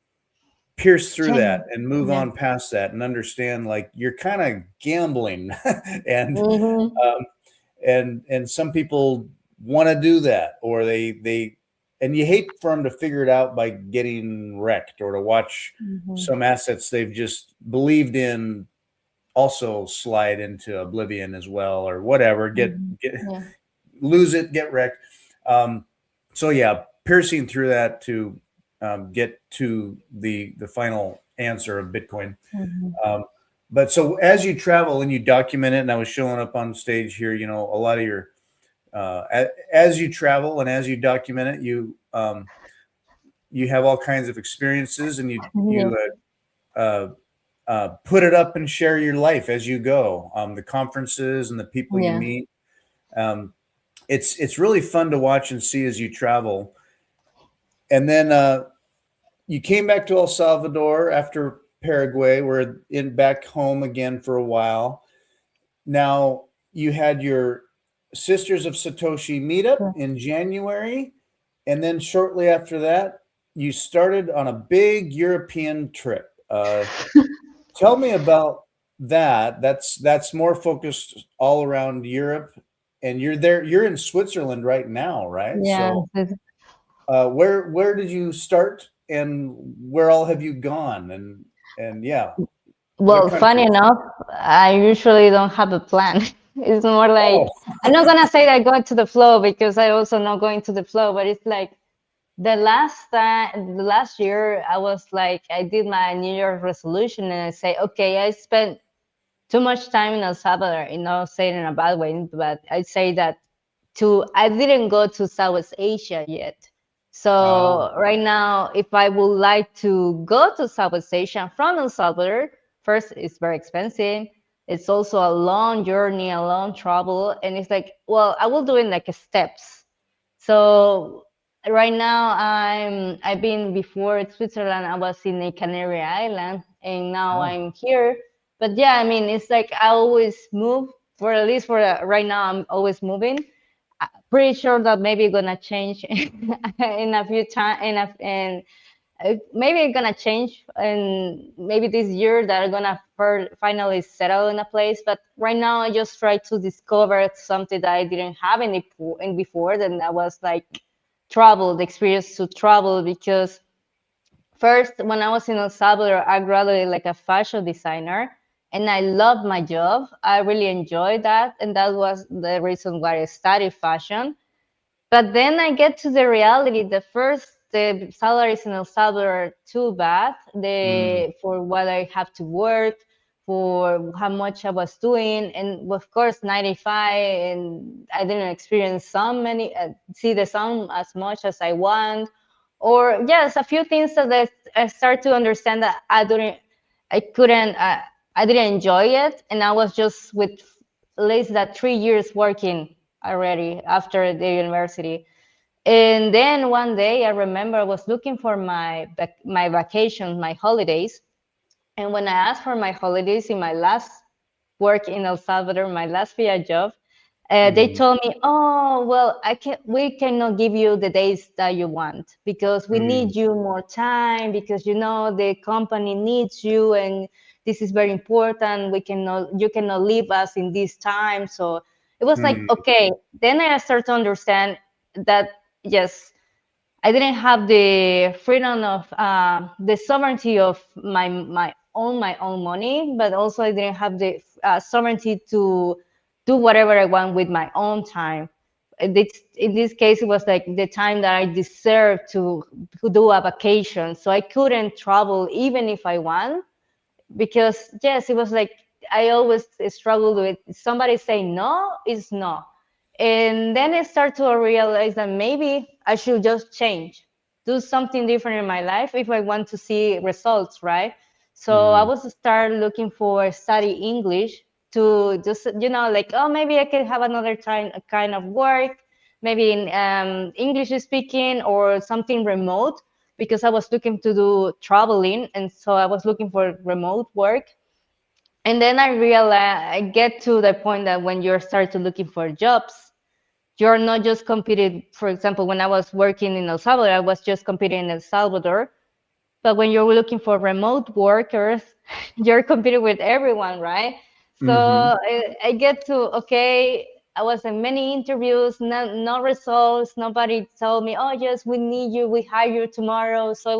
pierce through that Change. and move Yeah. on past that and understand like you're kind of gambling and Hmm. um, and some people want to do that, or they and you hate for them to figure it out by getting wrecked, or to watch Hmm. some assets they've just believed in also slide into oblivion as well, or whatever, Hmm. get Yeah. lose it, get wrecked. Um, so yeah, piercing through that to get to the final answer of Bitcoin. Hmm. Um, but so as you travel and you document it, and I was showing up on stage here, a lot of your as you travel and as you document it, you have all kinds of experiences, and Yeah. put it up and share your life as you go. The conferences and the people you Yeah. meet. Um, it's really fun to watch and see as you travel. And then you came back to El Salvador after Paraguay. We're in back home again for a while. Now you had your Sisters of Satoshi meetup Yeah. in January, and then shortly after that, you started on a big European trip. Tell me about that. That's more focused all around Europe, and you're there. You're in Switzerland right now, right? Yeah. So, where did you start, and where all have you gone? And yeah, what Well, funny countries? enough, I usually don't have a plan. It's more like, Oh, I'm not gonna say that I go to the flow, because I also not going to the flow, but it's like the last year, I was like, I did my New Year's resolution and I say, okay, I spent too much time in El Salvador, not saying in a bad way, but I say that I didn't go to Southeast Asia yet. uh, So right now, if I would like to go to Southeast Asia from El Salvador, first it's very expensive. It's also a long journey, a long travel, and it's like, well, I will do it like steps. So right now I've been before Switzerland. I was in a Canary Island, and now Oh. I'm here. But yeah, I mean, it's like I always move. For at least for right now, I'm always moving. Pretty sure that maybe gonna change in a few time in maybe it's gonna change and maybe this year that I'm gonna finally settle in a place. But right now I just try to discover something that I didn't have in before. Then that was like travel, the experience to travel. Because first, when I was in El Salvador, I graduated like a fashion designer, and I loved my job. I really enjoyed that, and that was the reason why I studied fashion. But then I get to the reality. The salaries in El Salvador are too bad. Mm, For what I have to work, for how much I was doing, and of course 95, and I didn't experience see the sun as much as I want, or yes, a few things that I start to understand that I couldn't, I didn't enjoy it, and I was just with less than 3 years working already after the university. And then one day I remember I was looking for my vacations, my holidays. And when I asked for my holidays in my last work in El Salvador, my last VIA job, they mm, told me, "Oh, well, we cannot give you the days that you want because we mm, need you more time because the company needs you and this is very important. You cannot leave us in this time." So it was like, mm, okay. Then I started to understand that yes, I didn't have the freedom of the sovereignty of my own money, but also I didn't have the sovereignty to do whatever I want with my own time. In this case, it was like the time that I deserved to do a vacation, so I couldn't travel even if I want, because yes, it was like I always struggled with somebody saying no is no. And then I start to realize that maybe I should just change, do something different in my life if I want to see results, right? So I mm. was start looking for study English to just like, oh, maybe I can have another kind of work, maybe in English speaking or something remote, because I was looking to do traveling, and so I was looking for remote work. And then I realized I get to the point that when you start to looking for jobs, you're not just competing. For example, when I was working in El Salvador, I was just competing in El Salvador. But when you're looking for remote workers, you're competing with everyone, right? So Mhm. I get to, okay, I was in many interviews, no results. Nobody told me, oh, yes, we need you, we hire you tomorrow. So it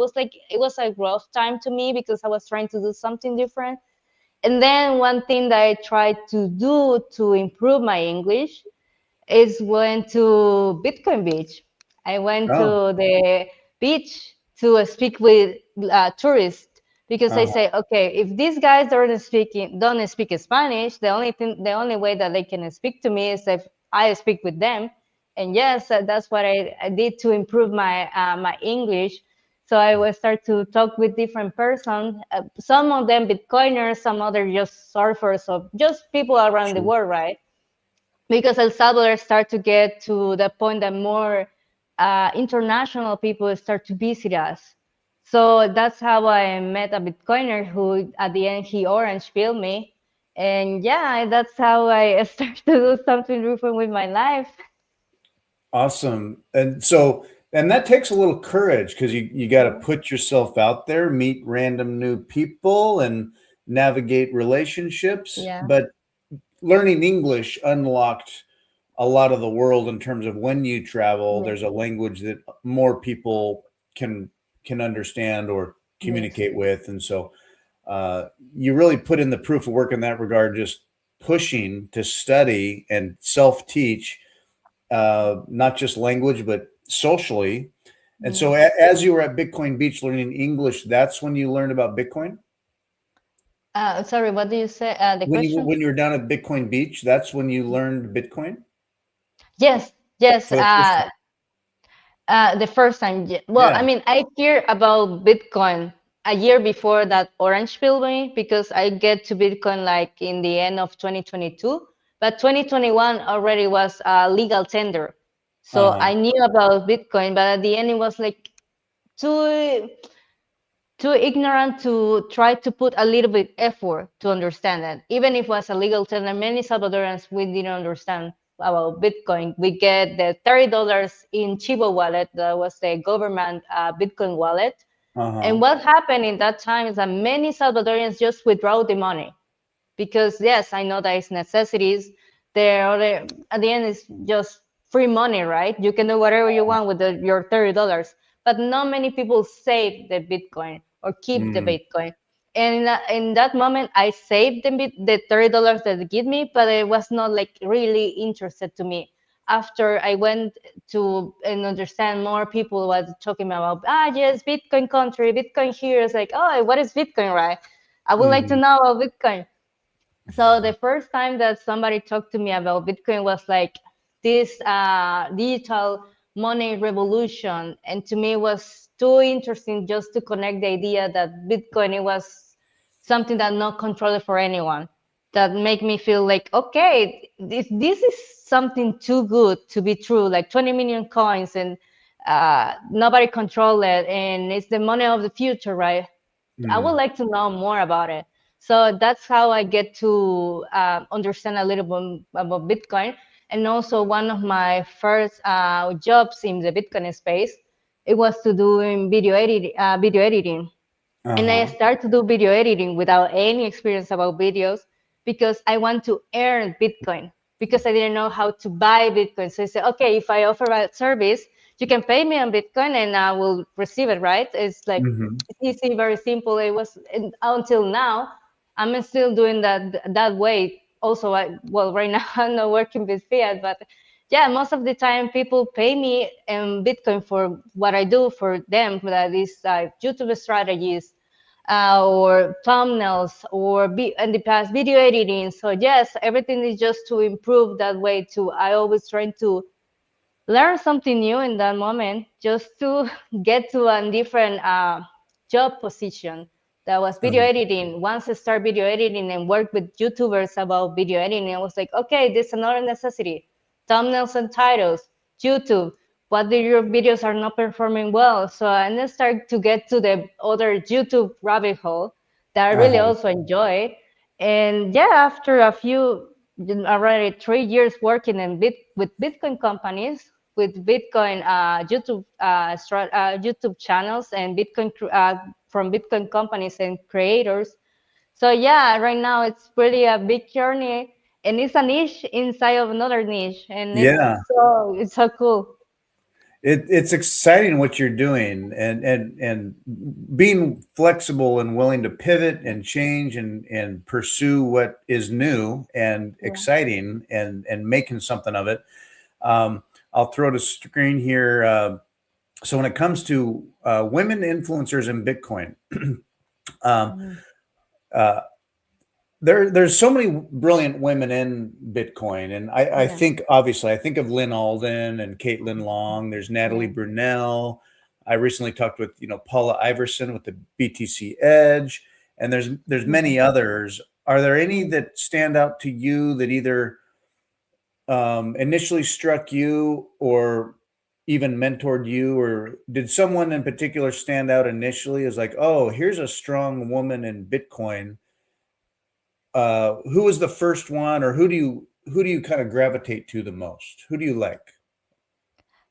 was a rough time to me because I was trying to do something different. And then one thing that I tried to do to improve my English is went to Bitcoin Beach. I went Oh, to the beach to speak with tourists because I uh-huh. say, okay, if these guys don't speak Spanish, the only way that they can speak to me is if I speak with them. And yes, that's what I did to improve my English. So I will start to talk with different persons. Some of them Bitcoiners, some other just surfers, so just people around the Sure. world, right? Because El Salvador start to get to the point that more international people start to visit us. So that's how I met a Bitcoiner who, at the end, he orange pilled me, and yeah, that's how I start to do something different with my life. Awesome. And that takes a little courage because you got to put yourself out there, meet random new people, and navigate relationships. Yeah. But learning English unlocked a lot of the world in terms of when you travel, Yes. there's a language that more people can can understand or Yes. communicate with. And so you really put in the proof of work in that regard, just pushing to study and self-teach, not just language, but socially. And so, Yes. as you were at Bitcoin Beach learning English, that's when you learned about Bitcoin. Sorry, what do you say? The question? When you were down at Bitcoin Beach, that's when you learned Bitcoin Yes. Yes. for the first time. The first time, well, I Yeah. mean, I hear about Bitcoin a year before that orange pill me because I get to Bitcoin like in the end of 2022, but 2021 already was a legal tender. So Uh-huh. I knew about Bitcoin, but at the end it was like too too ignorant to try to put a little bit effort to understand it. Even if it was a legal term, and many Salvadorans we didn't understand about Bitcoin. We get the $30 in Chivo wallet, that was the government Bitcoin wallet. And Uh-huh. what happened in that time is that many Salvadorians just withdraw the money because yes, I know that it's necessities. There, at the end, it's just free money, right? You can do whatever you want with your $30, but not many people save the Bitcoin or keep the Mm. Bitcoin. And in that moment, I saved the $30 that they give me, but it was not like really interested to me. After I went to and understand more people was talking about yes, Bitcoin country, Bitcoin here. It's like, oh, what is Bitcoin, right? I would like to Mhm. know about Bitcoin. So the first time that somebody talked to me about Bitcoin was like this digital money revolution, and to me it was too interesting just to connect the idea that Bitcoin it was something that not controlled for anyone. That make me feel like okay, this is something too good to be true. Like 20 million coins and nobody control it, and it's the money of the future, right? I would Mhm. like to know more about it. So that's how I get to understand a little bit about Bitcoin. And also, one of my first jobs in the Bitcoin space, it was to do in video editing. And I Uh-huh. started to do video editing without any experience about videos because I want to earn Bitcoin because I didn't know how to buy Bitcoin. So I said, okay, if I offer a service, you can pay me on Bitcoin and I will receive it, right? It's like Mhm. it's easy, very simple. It was until now. I'm still doing that way. Also, well, right now I'm not working with fiat, but yeah, most of the time people pay me in Bitcoin for what I do for them. That is YouTube strategies or thumbnails or in the past video editing. So yes, everything is just to improve that way. To I always trying to learn something new in that moment just to get to a different job position that was video Uh-huh. editing. Once I start video editing and work with YouTubers about video editing, I was like, okay, this is another necessity. Thumbnails and titles, YouTube. What if your videos are not performing well? So and then start to get to the other YouTube rabbit hole that I really Uh-huh. also enjoy. And yeah, after a few already 3 years working with Bitcoin companies, with Bitcoin YouTube channels and from Bitcoin companies and creators. So yeah, right now it's really a big journey, and it's a niche inside of another niche, and Yeah. it's so cool. It's exciting what you're doing, and being flexible and willing to pivot and change and pursue what is new and Yeah. exciting and making something of it. I'll throw the screen here. So when it comes to women influencers in Bitcoin, um, Mhm. uh, there's so many brilliant women in Bitcoin, and I Yeah. think obviously I think of Lynn Alden and Caitlin Long. There's Natalie Yeah. Brunell. I recently talked with Paula Iverson with the BTC Edge, and there's Yeah. many others. Are there any Yeah. that stand out to you that either initially struck you or even mentored you, or did someone in particular stand out initially as like, oh, here's a strong woman in Bitcoin? Who was the first one, or who do you kind of gravitate to the most? Who do you like?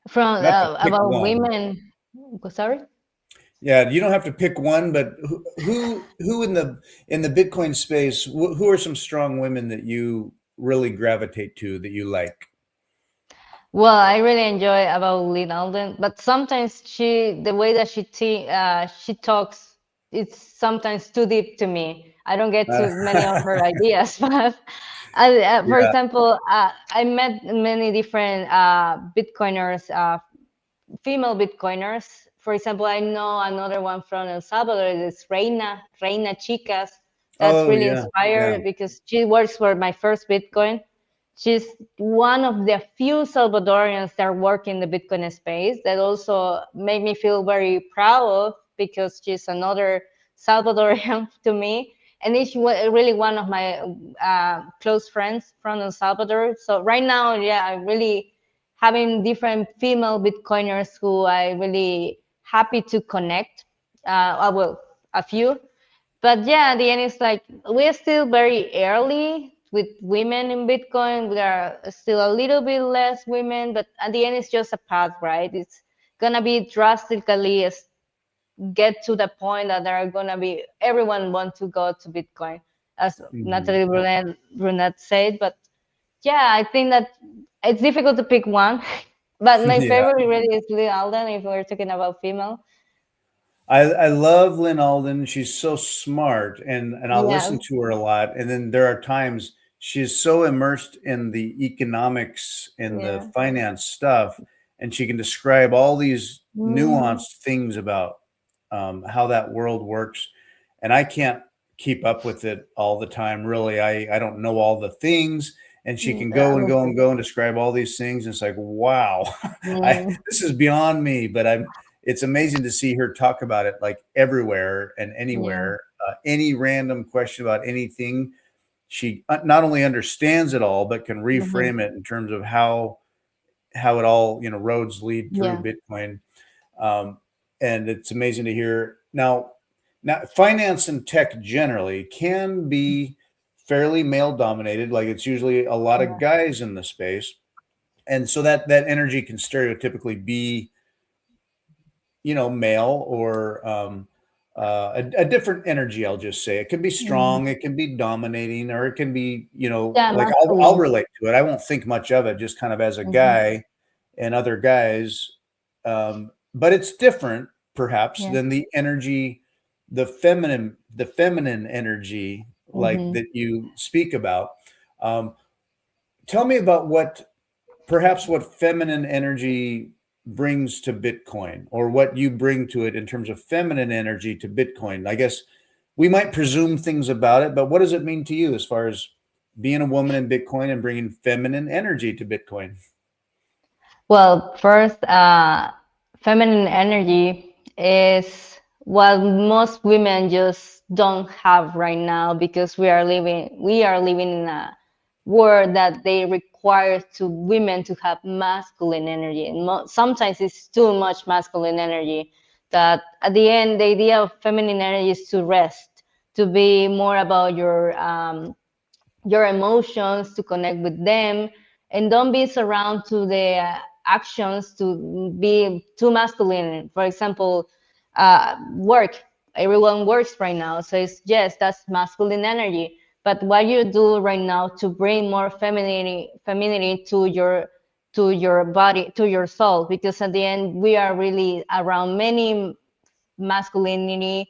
From Not to pick about one. women. Sorry. Yeah, you don't have to pick one, but who in the Bitcoin space, who are some strong women that you really gravitate to that you like? Well, I really enjoy about Lynn Alden, but sometimes the way that she talks, it's sometimes too deep to me. I don't get Uh, to many of her ideas, but for yeah. example, I met many different Bitcoiners, female Bitcoiners. For example, I know another one from El Salvador. It's Reina Chicas. That's Oh really yeah, yeah. inspired because she works for my first Bitcoin. She's one of the few Salvadorians that work in the Bitcoin space that also made me feel very proud of because she's another Salvadorian to me. And it's really one of my close friends from El Salvador. So right now, yeah, I really having different female Bitcoiners who I really happy to connect. Well, a few, but yeah, at the end, it's like we're still very early with women in Bitcoin. We are still a little bit less women, but at the end, it's just a path, right? It's gonna be drastically get to the point that there are gonna be everyone want to go to Bitcoin, as Mhm. Natalie Brunette said. But yeah, I think that it's difficult to pick one. But my Yeah. favorite really is Lee Alden if we're talking about female. I love Lynn Alden. She's so smart, and I'll Yeah, listen to her a lot. And then there are times she's so immersed in the economics and the yeah. finance stuff, and she can describe all these Mm, nuanced things about how that world works. And I can't keep up with it all the time. Really, I don't know all the things. And she can go and go and go and describe all these things. And it's like, wow, mm, this is beyond me. But it's amazing to see her talk about it like everywhere and yeah. anywhere. Any random question about anything, she not only understands it all, but can Mhm. reframe it in terms of how it all, roads lead through Yeah. Bitcoin. Um, and it's amazing to hear. Now, finance and tech generally can be fairly male dominated. Like it's usually a lot of guys in the space, and so that energy can stereotypically be, male or a different energy. I'll just say it can be Mhm. strong, it can be dominating, or it can be, Yeah, like I'll masculine. relate to it. I won't think much of it, just kind of as a Mhm. guy and other guys. But it's different, perhaps, Yeah. than the energy, the feminine energy, like Mhm. that you speak about. Um, Tell me about what feminine energy brings to Bitcoin, or what you bring to it in terms of feminine energy to Bitcoin. I guess we might presume things about it, but what does it mean to you as far as being a woman in Bitcoin and bringing feminine energy to Bitcoin? Well, first, feminine energy is what most women just don't have right now because we are living in a world that they require to women to have masculine energy. And sometimes it's too much masculine energy that at the end the idea of feminine energy is to rest, to be more about your emotions, to connect with them, and don't be surrounded to the actions to be too masculine. For example, work. Everyone works right now, so it's yes, that's masculine energy. But what you do right now to bring more femininity to your body, to your soul, because at the end we are really around many masculinity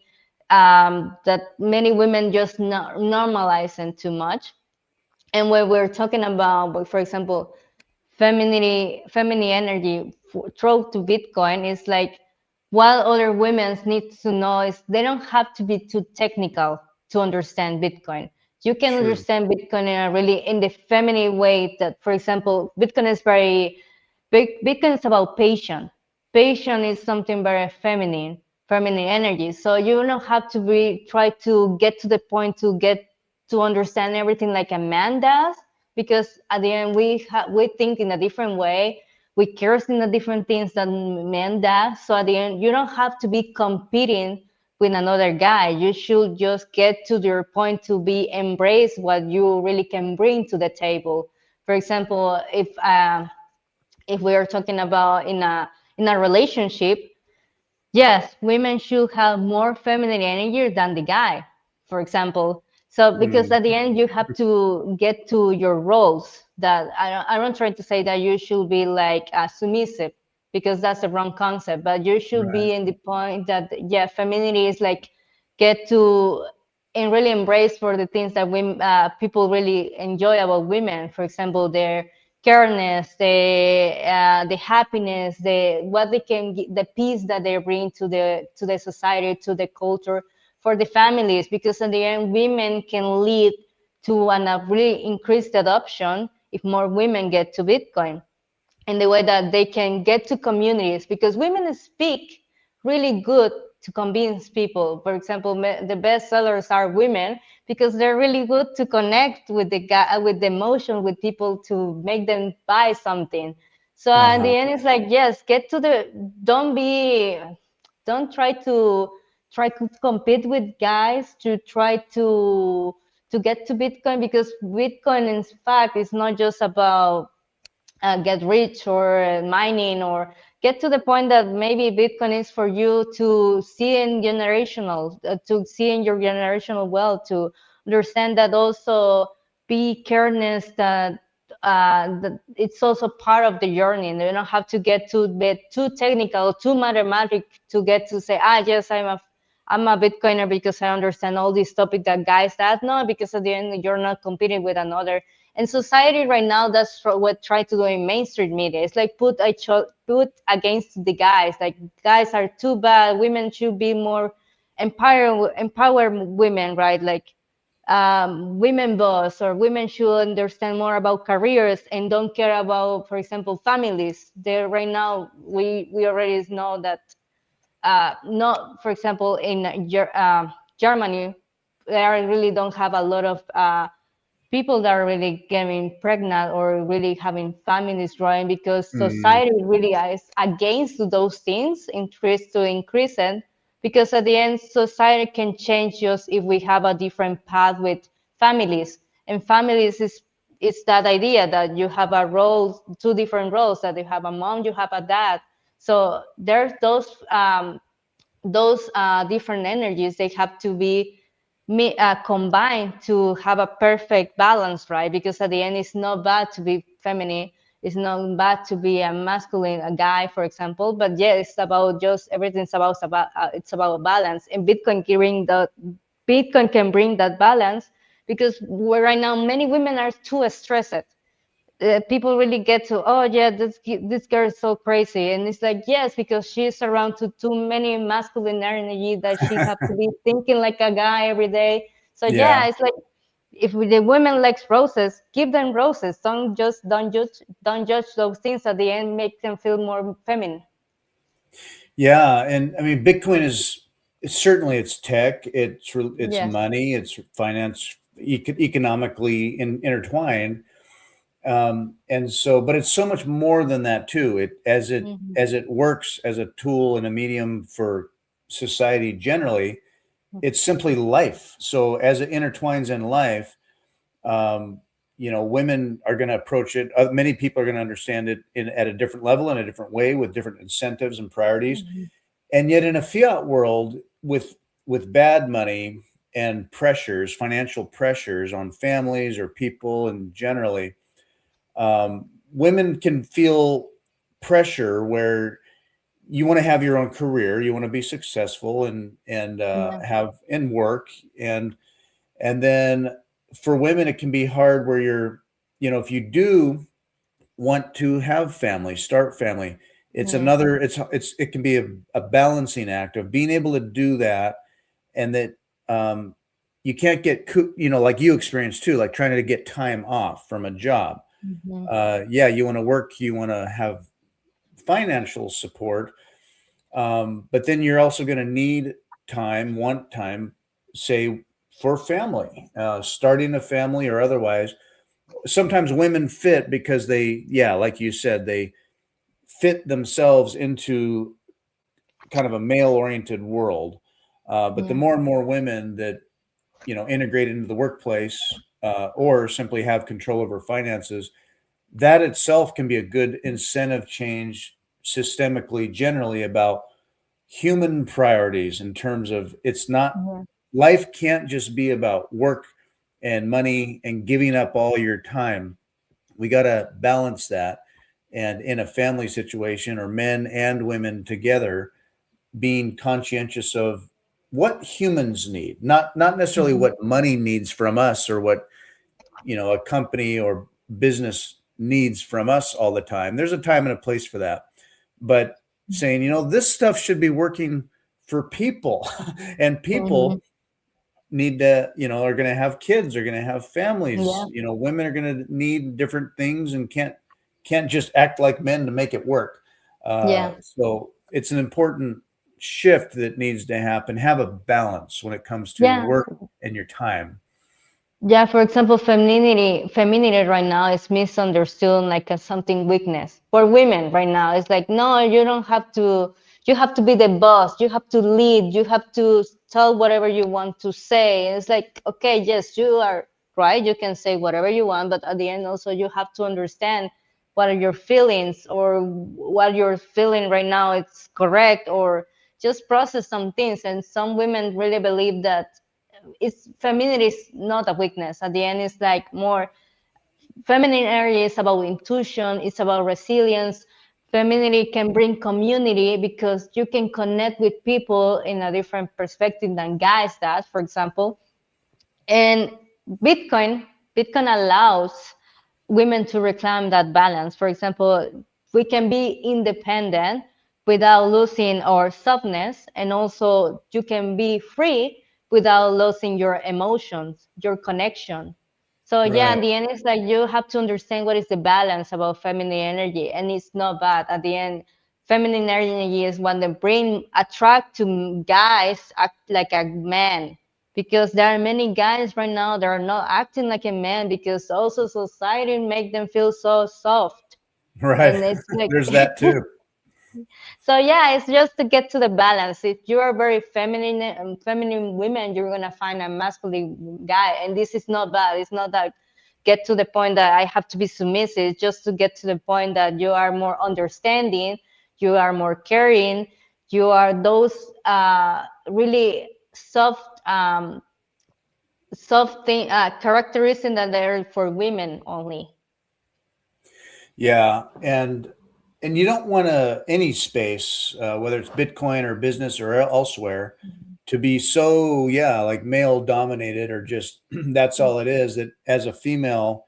that many women just normalize it too much. And when we're talking about, for example, feminine energy through to Bitcoin, is like what other women need to know is they don't have to be too technical to understand Bitcoin. You can Sure. understand Bitcoin in a really in the feminine way. That, for example, Bitcoin is very big. Bitcoin is about patience. Patience is something very feminine energy. So you don't have to be try to get to the point to understand everything like a man does, because at the end we think in a different way, we care in the different things that men does. So at the end you don't have to be competing with another guy. You should just get to your point to be embrace what you really can bring to the table. For example, if we are talking about in a relationship, yes, women should have more feminine energy than the guy, for example. So because Mm, at the end you have to get to your roles. That I don't try to say that you should be like submissive, because that's the wrong concept. But you should right. be in the point that yeah, femininity is like get to and really embrace for the things that women people really enjoy about women. For example, their careness, the happiness, the what they can the peace that they bring to the society, to the culture, for the families. Because in the end, women can lead to a really increased adoption if more women get to Bitcoin, in the way that they can get to communities, because women speak really good to convince people. For example, the best sellers are women because they're really good to connect with the emotion with people to make them buy something. So at Uh-huh. the end, it's like, yes, get to the, don't be, don't try to compete with guys to try to get to Bitcoin, because Bitcoin, in fact, is not just about get rich or mining, or get to the point that maybe Bitcoin is for you to see in generational, to see in your generational wealth, to understand that also be careless, that it's also part of the journey. And you don't have to get too bit too technical, too mathematic to get to say, yes, I'm a Bitcoiner because I understand all these topics that guys that. No, because at the end you're not competing with another. And society right now, that's what try to do in mainstream media. It's like put against the guys. Like, guys are too bad. Women should be more empower women, right? Like, women boss, or women should understand more about careers and don't care about, for example, families. There right now, we already know that, not, for example, in Germany, they really don't have a lot of people that are really getting pregnant or really having families growing, because Mm, society really is against those things, interest to increase it. Because at the end, society can change just if we have a different path with families. And families is that idea that you have a role, two different roles, that you have a mom, you have a dad. So there's those different energies, they have to be combined to have a perfect balance, right? Because at the end, it's not bad to be feminine, it's not bad to be a masculine, a guy, for example. But yeah, it's about just everything's about it's about balance. And Bitcoin can bring that balance, because right now many women are too stressed. People really get to, oh yeah, this girl is so crazy. And it's like, yes, because she's around to too many masculine energy, that she have to be thinking like a guy every day. So yeah. yeah, it's like, if the women likes roses, give them roses. Don't judge those things. At the end, make them feel more feminine. Yeah, and I mean, Bitcoin is it's certainly it's tech, it's Yes. money, it's finance, economically intertwined, and so, but it's so much more than that too. Hmm. As it works as a tool and a medium for society generally, it's simply life. So as it intertwines in life, um, women are going to approach it. Many people are going to understand it at a different level, in a different way, with different incentives and priorities. Hmm. And yet, in a fiat world with bad money and pressures, financial pressures on families or people, and generally, women can feel pressure where you want to have your own career, you want to be successful, and Yeah. have in work, and then for women it can be hard where if you do want to have family, start family. It's Yeah. another, it can be a balancing act of being able to do that. And that, you can't get, like you experienced too, like trying to get time off from a job. Hmm. Yeah, you want to work, you want to have financial support. But then you're also going to need want time, say, for family, starting a family or otherwise. Sometimes women fit because yeah, like you said, they fit themselves into kind of a male oriented world. But the Yeah. more and more women that, integrate into the workplace, or simply have control over finances, that itself can be a good incentive change systemically, generally, about human priorities, in terms of it's not, Yeah. life can't just be about work and money and giving up all your time. We got to balance that. And in a family situation, or men and women together, being conscientious of what humans need, not necessarily Hmm. what money needs from us, or what, a company or business needs from us all the time. There's a time and a place for that. But saying, this stuff should be working for people, and Hmm. people need to, are going to have kids, are going to have families, Yeah. women are going to need different things, and can't just act like men to make it work. Yeah. So it's an important shift that needs to happen. Have a balance when it comes to Yeah. work and your time. Yeah, for example, femininity right now is misunderstood like as something weakness. For women right now, it's like, no, you don't have to, you have to be the boss, you have to lead, you have to tell whatever you want to say. It's like, okay, yes, you are right, you can say whatever you want, but at the end also you have to understand what are your feelings or what you're feeling right now it's correct, or just process some things. And some women really believe that it's femininity is not a weakness. At the end, it's like more feminine area is about intuition, it's about resilience. Femininity can bring community because you can connect with people in a different perspective than guys that, for example. And Bitcoin, Bitcoin allows women to reclaim that balance. For example, we can be independent without losing our softness, and also you can be free without losing your emotions, your connection. So yeah, at Right. the end, it's like you have to understand what is the balance about feminine energy, and it's not bad. At the end, feminine energy is when the brain attract to guys act like a man, because there are many guys right now that are not acting like a man because also society make them feel so soft. Right. And it's like There's that too. so yeah, it's just to get to the balance. If you are very feminine feminine women, you're gonna find a masculine guy, and this is not bad. It's not that get to the point that I have to be submissive. It's just to get to the point that you are more understanding, you are more caring, you are those really soft thing characteristics that they're for women only. Yeah, and you don't want to any space, whether it's Bitcoin or business or elsewhere, to be so, yeah, like male dominated or just that's all it is. That as a female,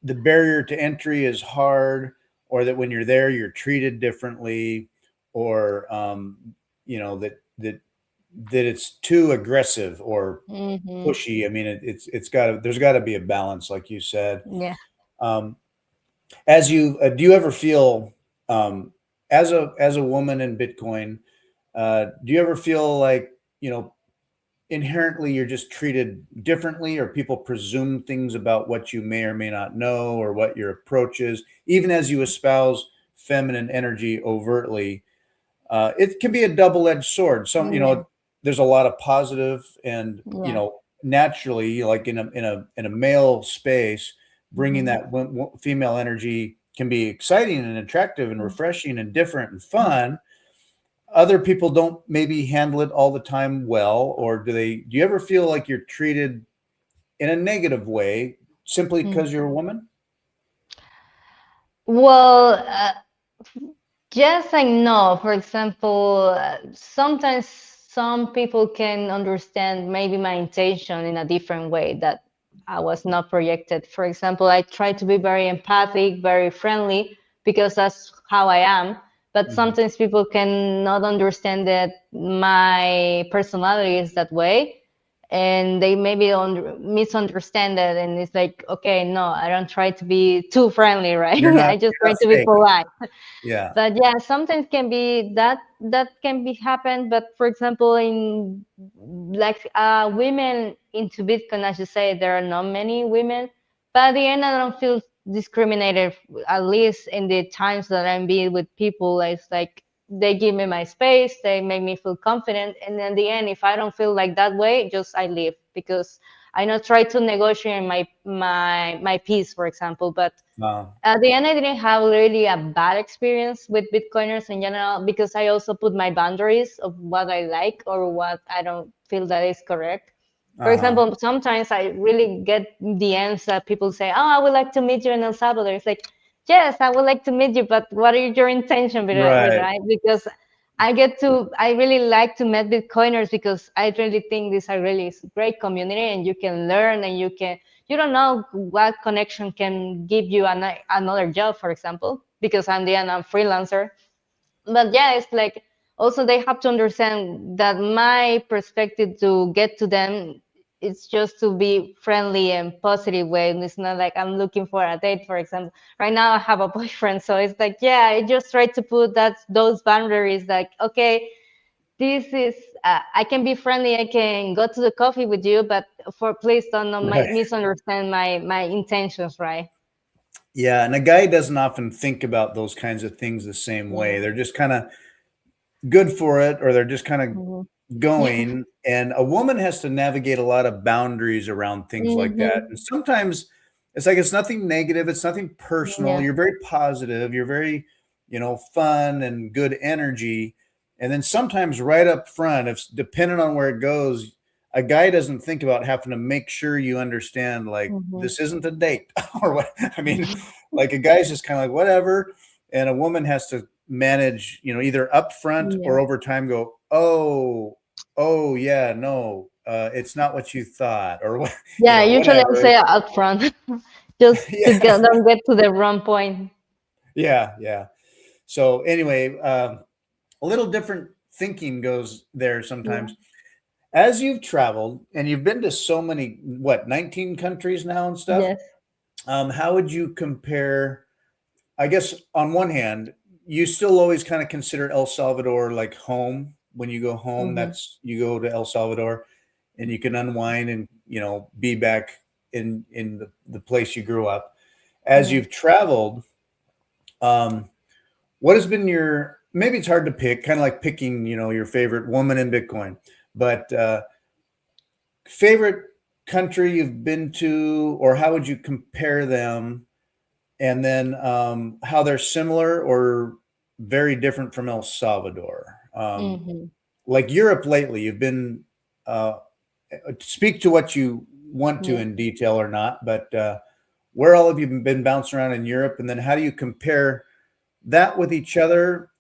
the barrier to entry is hard, or that when you're there, you're treated differently, or that it's too aggressive or Hmm. pushy. I mean, it's got to there's got to be a balance, like you said. Yeah. Um, as you do you ever feel as a woman in Bitcoin, do you ever feel like inherently you're just treated differently, or people presume things about what you may or may not know, or what your approach is, even as you espouse feminine energy overtly? It can be a double-edged sword. Yeah. There's a lot of positive, and Yeah. naturally, like in a male space, bringing Hmm. that female energy can be exciting and attractive and refreshing and different and fun. Other people don't maybe handle it all the time well, or do you ever feel like you're treated in a negative way simply because you're a woman? Well, yes and no. For example, sometimes some people can understand maybe my intention in a different way that I was not projected. For example, I try to be very empathic, very friendly because that's how I am. But Mhm. sometimes people cannot understand that my personality is that way, and they maybe misunderstand it. And it's like, okay, no, I don't try to be too friendly, right? I just You're try not to be fake. polite. Yeah. But yeah, sometimes can be that can be happen. But for example, in like women into Bitcoin, as you say, there are not many women, but at the end I don't feel discriminated, at least in the times that I'm being with people. It's like they give me my space, they make me feel confident, and in the end if I don't feel like that way, just I leave, because I not try to negotiate my peace, for example. But uh, at the end, I didn't have really a bad experience with Bitcoiners in general, because I also put my boundaries of what I like or what I don't feel that is correct. For uh-huh. example, sometimes I really get DMs that people say, "Oh, I would like to meet you in El Salvador." It's like, yes, I would like to meet you, but what are your intention with it, Right. right? Because I really like to meet Bitcoiners because I really think this is a really great community, and you can learn, and you don't know what connection can give you another job, for example, because I'm the I'm a freelancer. But yeah, it's like also they have to understand that my perspective to get to them, it's just to be friendly and positive way. And it's not like I'm looking for a date, for example. Right now I have a boyfriend, so it's like, yeah, I just try to put those boundaries, like, okay, this is I can be friendly, I can go to the coffee with you, but for please don't know my, Right. misunderstand my intentions, right? Yeah, and a guy doesn't often think about those kinds of things the same way. Yeah. They're just kind of good for it, or they're just kind Hmm. of Yeah. going. And a woman has to navigate a lot of boundaries around things like that. Hmm. And sometimes it's like it's nothing negative, it's nothing personal. Yeah. You're very positive, you're very, fun and good energy. And then sometimes right up front, if depending on where it goes, a guy doesn't think about having to make sure you understand, like, Hmm. this isn't a date or what. I mean, like a guy's just kind of like, whatever. And a woman has to manage, either upfront Yeah. or over time go, oh yeah, no, it's not what you thought, or what, Yeah, usually I'll whatever. say up front just to Yeah, get, don't get to the wrong point. yeah, yeah. So anyway, a little different thinking goes there Yeah. sometimes. As you've traveled and you've been to so many, what, 19 countries now and stuff, Yes. how would you compare? I guess on one hand, you still always kind of consider El Salvador like home. When you go home, Hmm. that's you go to El Salvador and you can unwind and be back in the place you grew up. As Yeah. you've traveled, um, what has been your, maybe it's hard to pick, kind of like picking your favorite woman in Bitcoin, but favorite country you've been to, or how would you compare them, and then how they're similar or very different from El Salvador. Hmm. Like Europe lately, you've been, uh, speak to what you want to Yeah. in detail or not, but where all have you been bouncing around in Europe? And then how do you compare that with each other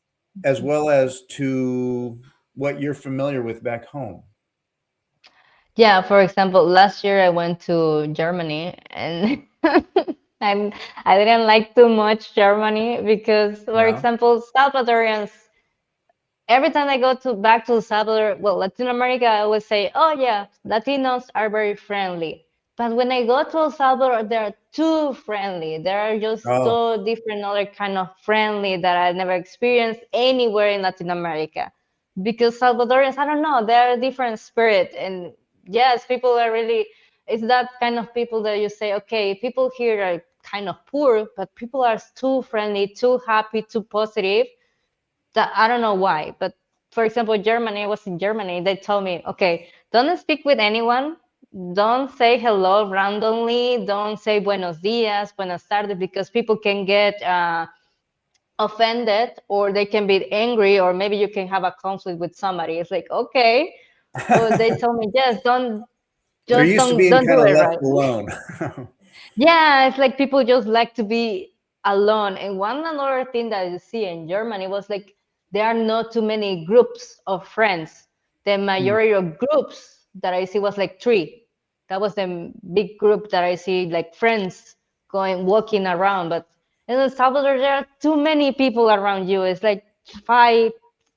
as well as to what you're familiar with back home? Yeah, for example, last year I went to Germany and I'm, I didn't like too much Germany because, for No? example, Salvadorians, every time I go to back to Salvador, well, Latin America, I always say, oh yeah, Latinos are very friendly. But when I go to El Salvador, they're too friendly. They are just Oh, so different, other kind of friendly that I never experienced anywhere in Latin America. Because Salvadorians, I don't know, they're a different spirit. And yes, people are really, it's that kind of people that you say, okay, people here are kind of poor, but people are too friendly, too happy, too positive, that I don't know why, but for example, Germany, I was in Germany, they told me, okay, don't speak with anyone, don't say hello randomly, don't say buenos dias, buenas tardes, because people can get offended or they can be angry or maybe you can have a conflict with somebody. It's like, okay. Well, they told me, yes, don't, they're just used to don't being don't kind do of it, left right? alone. Yeah, it's like people just like to be alone. And one another thing that you see in Germany was like there are not too many groups of friends. The Hmm. majority of groups that I see was like three. That was the big group that I see, like friends going walking around. But in El Salvador, there are too many people around you. It's like five,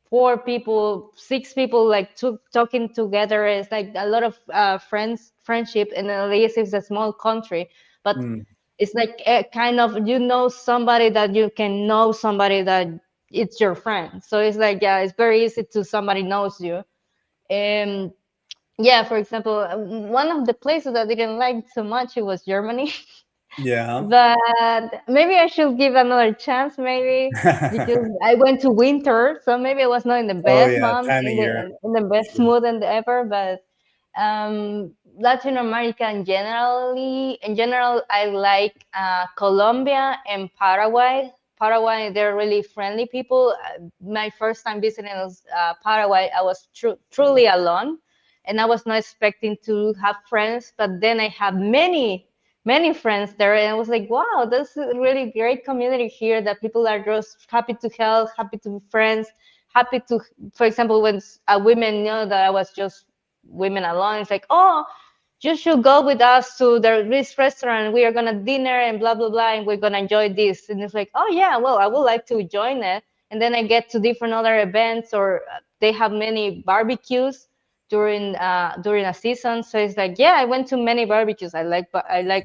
four people, six people, like talking together. It's like a lot of friendship, and at least it's a small country, but Hmm. it's like a kind of, you know, somebody that you can know somebody that it's your friend. So it's like, yeah, it's very easy to somebody knows you. And yeah, for example, one of the places I didn't like so much, it was Germany. Yeah. But maybe I should give another chance, maybe because I went to winter, so maybe I was not in the Oh best yeah, month, time of year. in the best Sure. mood and ever. But Latin America in general, I like Colombia and Paraguay. Paraguay, they're really friendly people. My first time visiting Paraguay, I was truly alone, and I was not expecting to have friends. But then I have many friends there, and I was like, wow, this is a really great community here. That people are just happy to help, happy to be friends, happy to, for example, when women know that I was just women alone, it's like, oh, you should go with us to this restaurant. We are gonna dinner and blah blah blah, and we're gonna enjoy this. And it's like, oh yeah, well, I would like to join it. And then I get to different other events, or they have many barbecues during a season. So it's like, yeah, I went to many barbecues. I like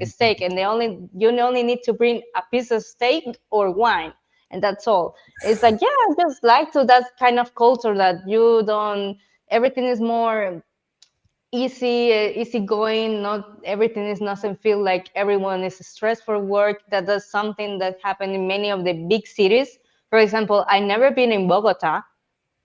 a steak, and they only you only need to bring a piece of steak or wine, and that's all. It's like, yeah, I just like to that kind of culture that you don't, everything is more easy going. Not everything is doesn't feel like everyone is stressed for work. That's something that happened in many of the big cities. For example, I never been in Bogota,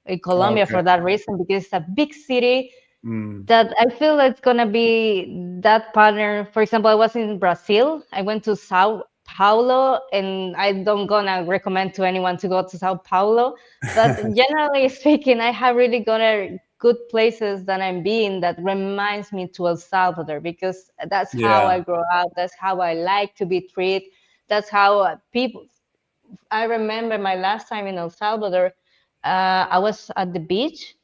in Colombia, Okay. for that reason, because it's a big city Mm. that I feel it's gonna be that pattern. For example, I was in Brazil. I went to Sao Paulo, and I don't gonna recommend to anyone to go to Sao Paulo. But generally speaking, I have really got a good places that I'm being that reminds me to El Salvador, because that's how Yeah. I grow up. That's how I like to be treated. That's how people. I remember my last time in El Salvador. I was at the beach,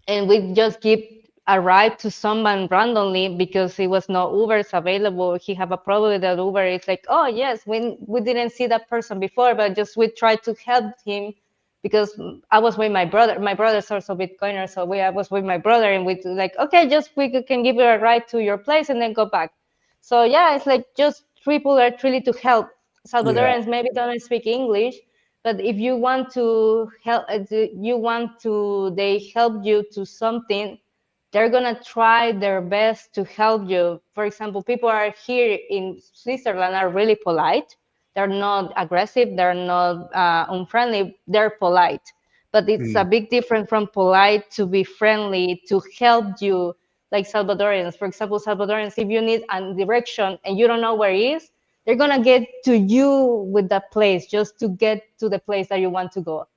and we just give a ride to someone randomly because it was no Ubers available. He have a problem with that Uber. It's like, oh yes, we didn't see that person before, but just we tried to help him because I was with my brother. My brother's also Bitcoiner, so I was with my brother, and we like, okay, just we can give you a ride to your place and then go back. So yeah, it's like just people are really to help. Yeah. Salvadorans maybe don't speak English, but if you want to help, you want to, they help you to something, they're gonna try their best to help you. For example, people are here in Switzerland are really polite. They're not aggressive. They're not unfriendly. They're polite. But it's a Mm. big difference from polite to be friendly, to help you, like Salvadorians. For example, Salvadorians, if you need a direction and you don't know where it is, they're gonna get to you with that place just to get to the place that you want to go.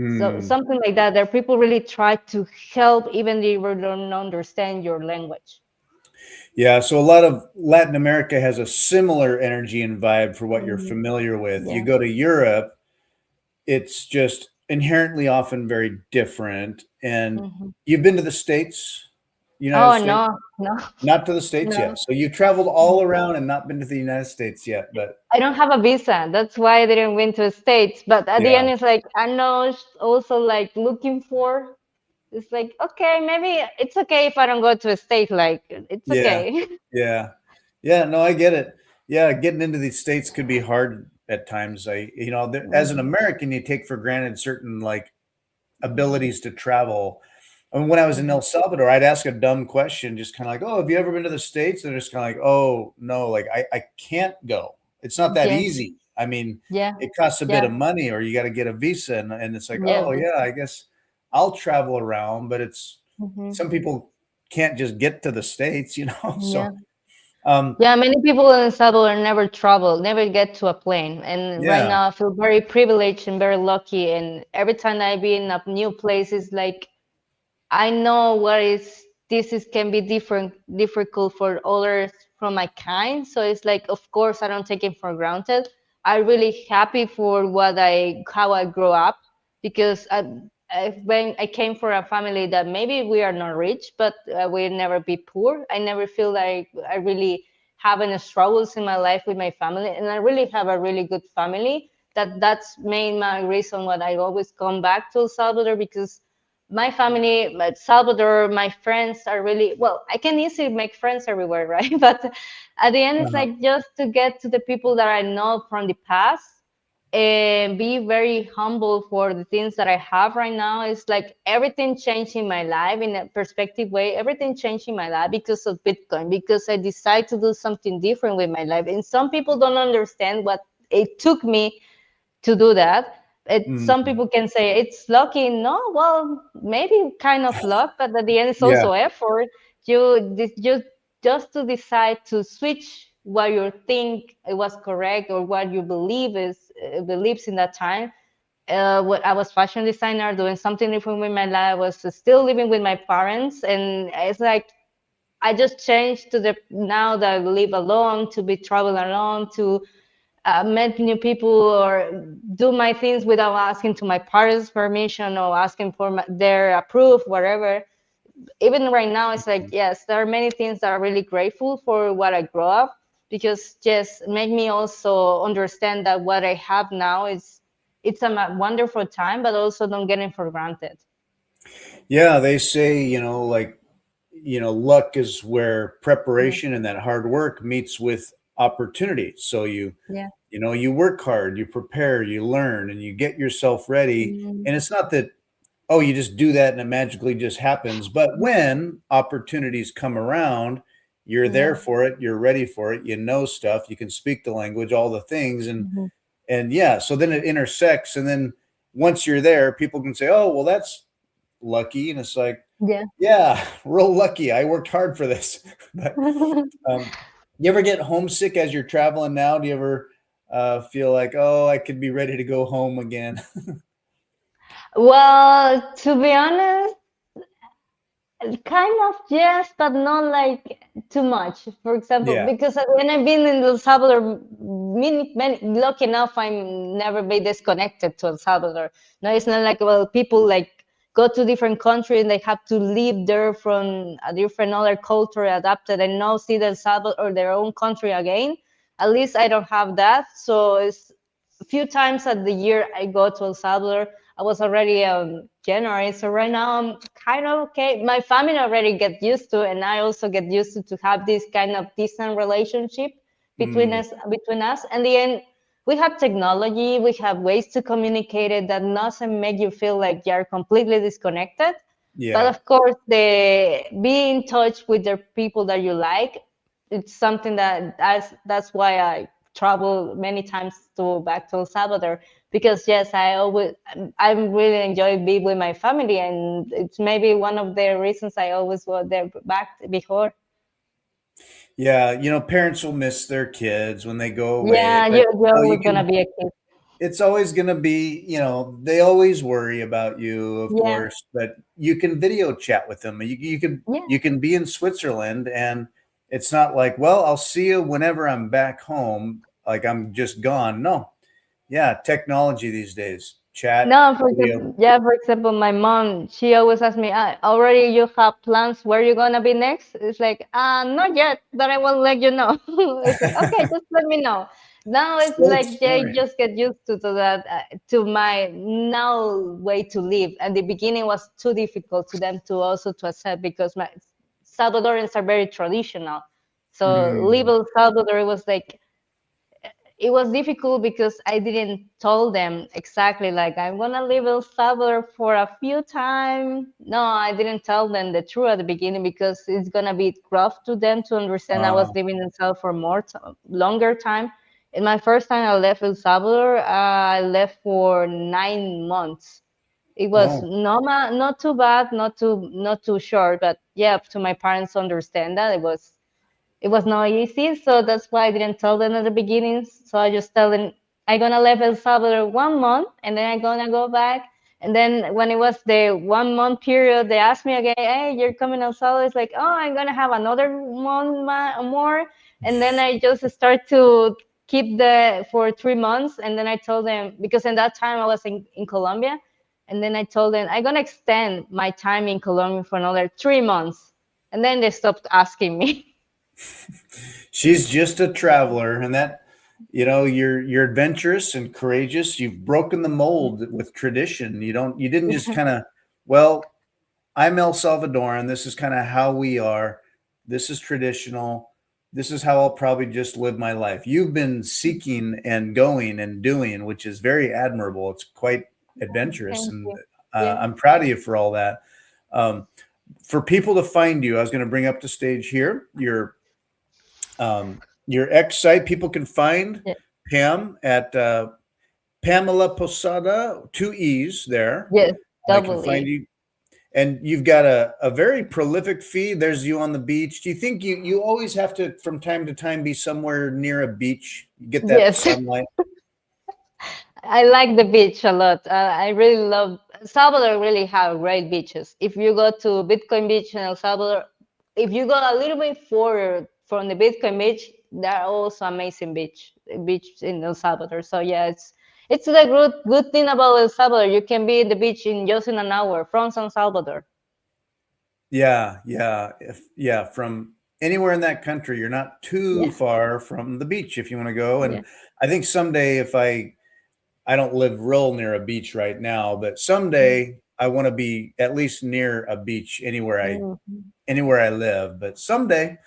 So Mm. something like that. There people really try to help even if you don't understand your language. Yeah, so a lot of Latin America has a similar energy and vibe for what you're Mhm. familiar with. You Yeah. go to Europe, it's just inherently often very different. And Mhm. you've been to the States, United Oh States? no, no, Not to the States no. yet. So you've traveled all around and not been to the United States yet, but I don't have a visa. That's why I didn't went to the States. But at the yeah, end, it's like I know also like looking for. It's like okay, maybe it's okay if I don't go to a state. Like it's yeah, okay. yeah, yeah. No, I get it. Yeah, getting into these states could be hard at times. As an Mhm. American, you take for granted certain like Mhm. abilities to travel. I mean, when I was in Mhm. El Salvador, I'd ask a dumb question, just kind of like, "Oh, have you ever been to the States?" They're just kind of like, "Oh, no, like I can't go. It's not that Yes. easy. I mean, Yeah. it costs a bit Yeah. of money, or you got to get a visa." And it's like, Yeah. "Oh, yeah, I guess I'll travel around," but it's Mhm. some people can't just get to the States, Yeah. So, um, Yeah, many people in El Salvador never travel, never get to a plane. And right yeah, now I feel very privileged and very lucky. And every time I be in a new place, it's like I know what is this is can be difficult for others from my kind. So it's like of course I don't take it for granted. I'm really happy for what I how I grew up because when I came from a family that maybe we are not rich, but we'll never be poor. I never feel like I really have any struggles in my life with my family, and I really have a really good family. That's main my reason why I always come back to El Salvador because my family, my Salvador, my friends are really well. I can easily make friends everywhere, right? But at the end, it's uh, like just to get to the people that I know from the past and be very humble for the things that I have right now. It's like everything changed in my life in a perspective way. Everything changed in my life because of Bitcoin, because I decided to do something different with my life. And some people don't understand what it took me to do that. Some mm, people can say it's lucky. No, well, maybe kind of luck, but at the end, it's yeah, also effort. You just to decide to switch what you think it was correct or what you believe is believes in that time. What I was fashion designer, doing something different with my life. I was still living with my parents, and it's like I just changed to the now that I live alone, to be traveling alone, to meet new people or do my things without asking to my parents' permission or asking for their approve, whatever. Even right now, it's like, yes, there are many things that are really grateful for what I grew up because just make me also understand that what I have now is it's a wonderful time, but also don't get it for granted. yeah. They say, like, luck is where Yeah, preparation and that hard work meets with opportunity. So you yeah, You know, you work hard, you prepare, you learn, and you get yourself ready. Mm, And it's not that, oh, you just do that and it magically just happens. But when opportunities come around, you're there yeah. for it, you're ready for it, you know stuff, you can speak the language, all the things. Mhm. And yeah, so then it intersects. And then once you're there, people can say, oh, well, that's lucky. And it's like, Yeah. yeah, real lucky. I worked hard for this. But um, you ever get homesick as you're traveling now? Do you ever feel like, oh, I could be ready to go home again? Well, to be honest, kind of yes, but not like too much. For example, Yeah. because when I've been in El Salvador, lucky enough, I'm never been disconnected to El Salvador. No, it's not like, well, people like go to different country and they have to live there from a different other culture adapted and now see the El Salvador or their own country again. At least I don't have that. So it's a few times at the year I go to El Salvador. I was already January, so right now I'm kind of okay. My family already get used to, and I also get used to have this kind of decent relationship Mm, between us. And the end, we have technology, we have ways to communicate it that doesn't make you feel like you're completely disconnected. But yeah. of course, the be in touch with the people that you like, it's something that's why I travel many times to back to El Salvador because yes, I really enjoy being with my family, and it's maybe one of the reasons I always go there back before. Yeah. You know, parents will miss their kids when they go away, Yeah, but you're you know, always gonna be a kid. it's always going to be, you know, they always worry about you, of Yeah, course, but you can video chat with them. yeah. You can be in Switzerland and it's not like, well, I'll see you whenever I'm back home, like I'm just gone. No. Yeah, technology these days. Chat, No, for video. example, yeah, for example, my mom, she always asks me, already you have plans where you gonna be next? It's like, not yet, but I will let you know. It's like, okay, just let me know. Now it's Still like they exploring. just get used to that, to my now way to live. And the beginning was too difficult to them to also to accept because my Salvadorians are very traditional. So live Mm, El Salvador was like, it was difficult because I didn't tell them exactly like I'm gonna leave El Salvador for a few time. No, I didn't tell them the truth at the beginning because it's gonna be rough to them to understand I was uh, living in El Salvador for longer time. In my first time I left El Salvador, I left for 9 months. It was oh, normal, not too bad, not too short, but yeah, to my parents understand that it was not easy, so that's why I didn't tell them at the beginning. So I just tell them I'm gonna leave El Salvador 1 month, and then I'm gonna go back. And then when it was the 1 month period, they asked me again, "Hey, you're coming El Salvador?" It's like, "Oh, I'm gonna have another more." And then I just start to keep the for 3 months, and then I told them because in that time I was in Colombia, and then I told them I'm gonna extend my time in Colombia for another 3 months, and then they stopped asking me. she's just a traveler, and that, you know, you're adventurous and courageous. You've broken the mold with tradition. You didn't just kind of, well, I'm El Salvadoran. This is kind of how we are. This is traditional. This is how I'll probably just live my life. You've been seeking and going and doing, which is very admirable. It's quite adventurous, Thank and you. Yeah. I'm proud of you for all that. Um, for people to find you, I was going to bring up the stage here. Your X site. People can find Yeah. Pam at Pamela Posada, two E's there. Yes, I can double find E. you, and you've got a very prolific feed. There's you on the beach. Do you think you always have to, from time to time, be somewhere near a beach, get that Yes. sunlight? I like the beach a lot. I really love Salvador. Really have great beaches. If you go to Bitcoin Beach in El Salvador, if you go a little bit further from the Bitcoin Beach, there are also amazing beach in El Salvador. So yeah, it's the good thing about El Salvador. You can be in the beach in just in an hour from San Salvador. Yeah, yeah, yeah. From anywhere in that country, you're not too Yeah, far from the beach if you want to go. yeah. And I think someday, if I don't live real near a beach right now, but someday I want to be at least near a beach Mhm. anywhere I live. But someday,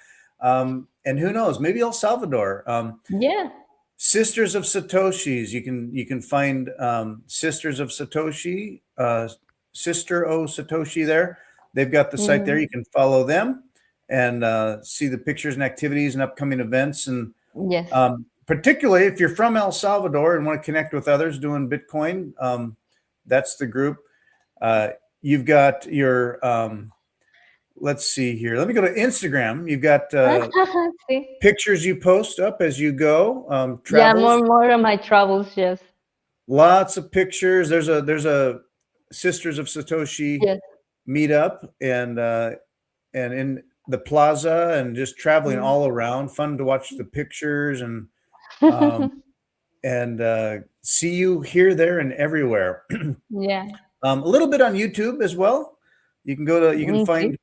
and who knows, maybe El Salvador. Yeah. Sisters of Satoshi's. You can find Sisters of Satoshi, Sister O Satoshi there. They've got the site there. Mm, You can follow them and see the pictures and activities and upcoming events. And yes. particularly if you're from El Salvador and want to connect with others doing Bitcoin, that's the group. You've got your, let's see here. Let me go to Instagram. You've got See? pictures you post up as you go, Yeah, travels. more of my travels, yes. Lots of pictures. There's a Sisters of Satoshi Yes. meetup, and in the plaza, and just traveling Mm. all around. Fun to watch the pictures um, and see you here, there, and everywhere. Yeah. A little bit on YouTube as well. You can See? find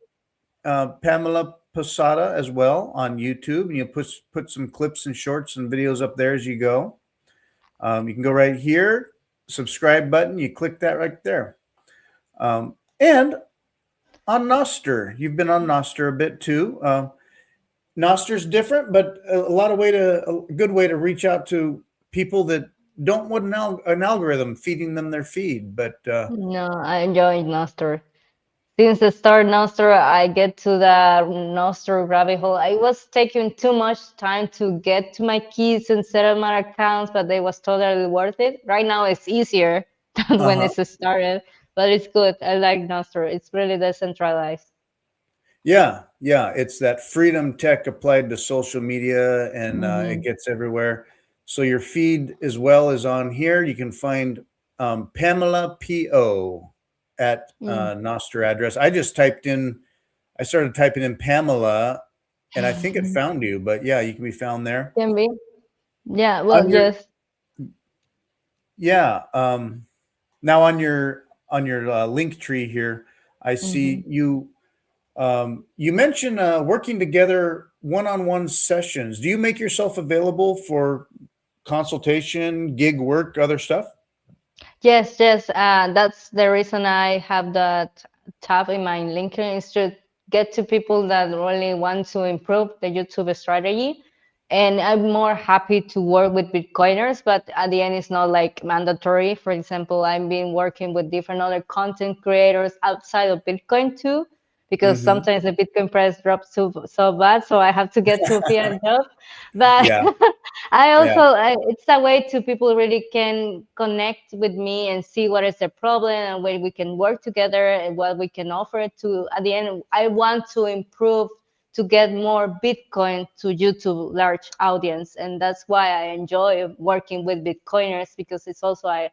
Pamela Posada as well on YouTube, and you put some clips and shorts and videos up there as you go. You can go right here, subscribe button. You click that right there. And on Noster, you've been on Noster a bit too. Noster's different, but a good way to reach out to people that don't want an algorithm feeding them their feed. But No, I enjoy Nostr. Since the start Nostr, I get to the Nostr rabbit hole. I was taking too much time to get to my keys and set up my accounts, but it was totally worth it. Right now, it's easier than when uh-huh. it's started, but it's good. I like Nostr. It's really decentralized. Yeah, it's that freedom tech applied to social media, and it Hmm. gets everywhere. So your feed as well is on here. You can find Pamela P.O. at Mm. Nostr address. I started typing in Pamela, and I think it found you, but yeah, you can be found there. Can be. Yeah, On well, your just. Yeah. Now on your link tree here, I see Mhm. you. You mentioned working together one-on-one sessions. Do you make yourself available for consultation, gig work, other stuff? Yes, yes. That's the reason I have that tab in my LinkedIn is to get to people that really want to improve the YouTube strategy. And I'm more happy to work with Bitcoiners, but at the end, it's not like mandatory. For example, I've been working with different other content creators outside of Bitcoin too, because Hmm. sometimes the Bitcoin price drops so bad, so I have to get to a fiat job. But Yeah, I yeah, also, it's a way to people really can connect with me and see what is the problem and where we can work together and what we can offer to. At the end, I want to improve to get more Bitcoin to YouTube large audience, and that's why I enjoy working with Bitcoiners because it's also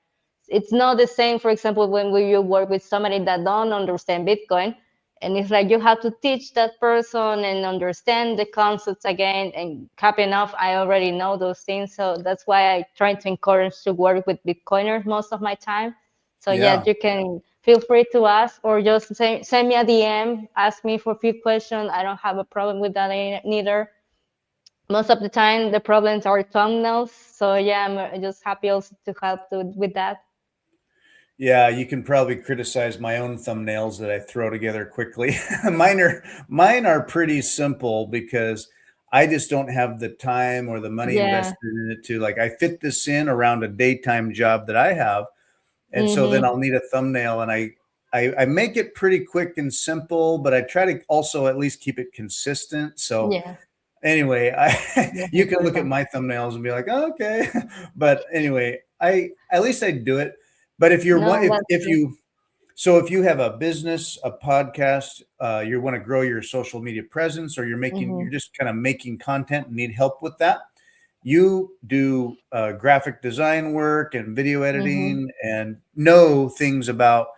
it's not the same. For example, when you work with somebody that don't understand Bitcoin, and it's like you have to teach that person and understand the concepts again. And happy enough, I already know those things, so that's why I try to encourage to work with Bitcoiners most of my time. So yeah, yeah, you can feel free to ask or just send me a DM, ask me for a few questions. I don't have a problem with that neither. Most of the time the problems are thumbnails, so yeah, I'm just happy also to help with that. yeah. You can probably criticize my own thumbnails that I throw together quickly. Mine are pretty simple because I just don't have the time or the money Yeah. invested in it to, like, I fit this in around a daytime job that I have. And so then Mm-hmm. I'll need a thumbnail, and I make it pretty quick and simple, but I try to also at least keep it consistent. So Yeah. anyway, Yes, you in can look at person. my thumbnails and be like, oh, okay. But anyway, I at least I do it. But if you're one, No, that's if true. you so if you have a business, a podcast, you want to grow your social media presence, or Mm-hmm. you're just kind of making content and need help with that, you do graphic design work and video Mm-hmm. editing and know things about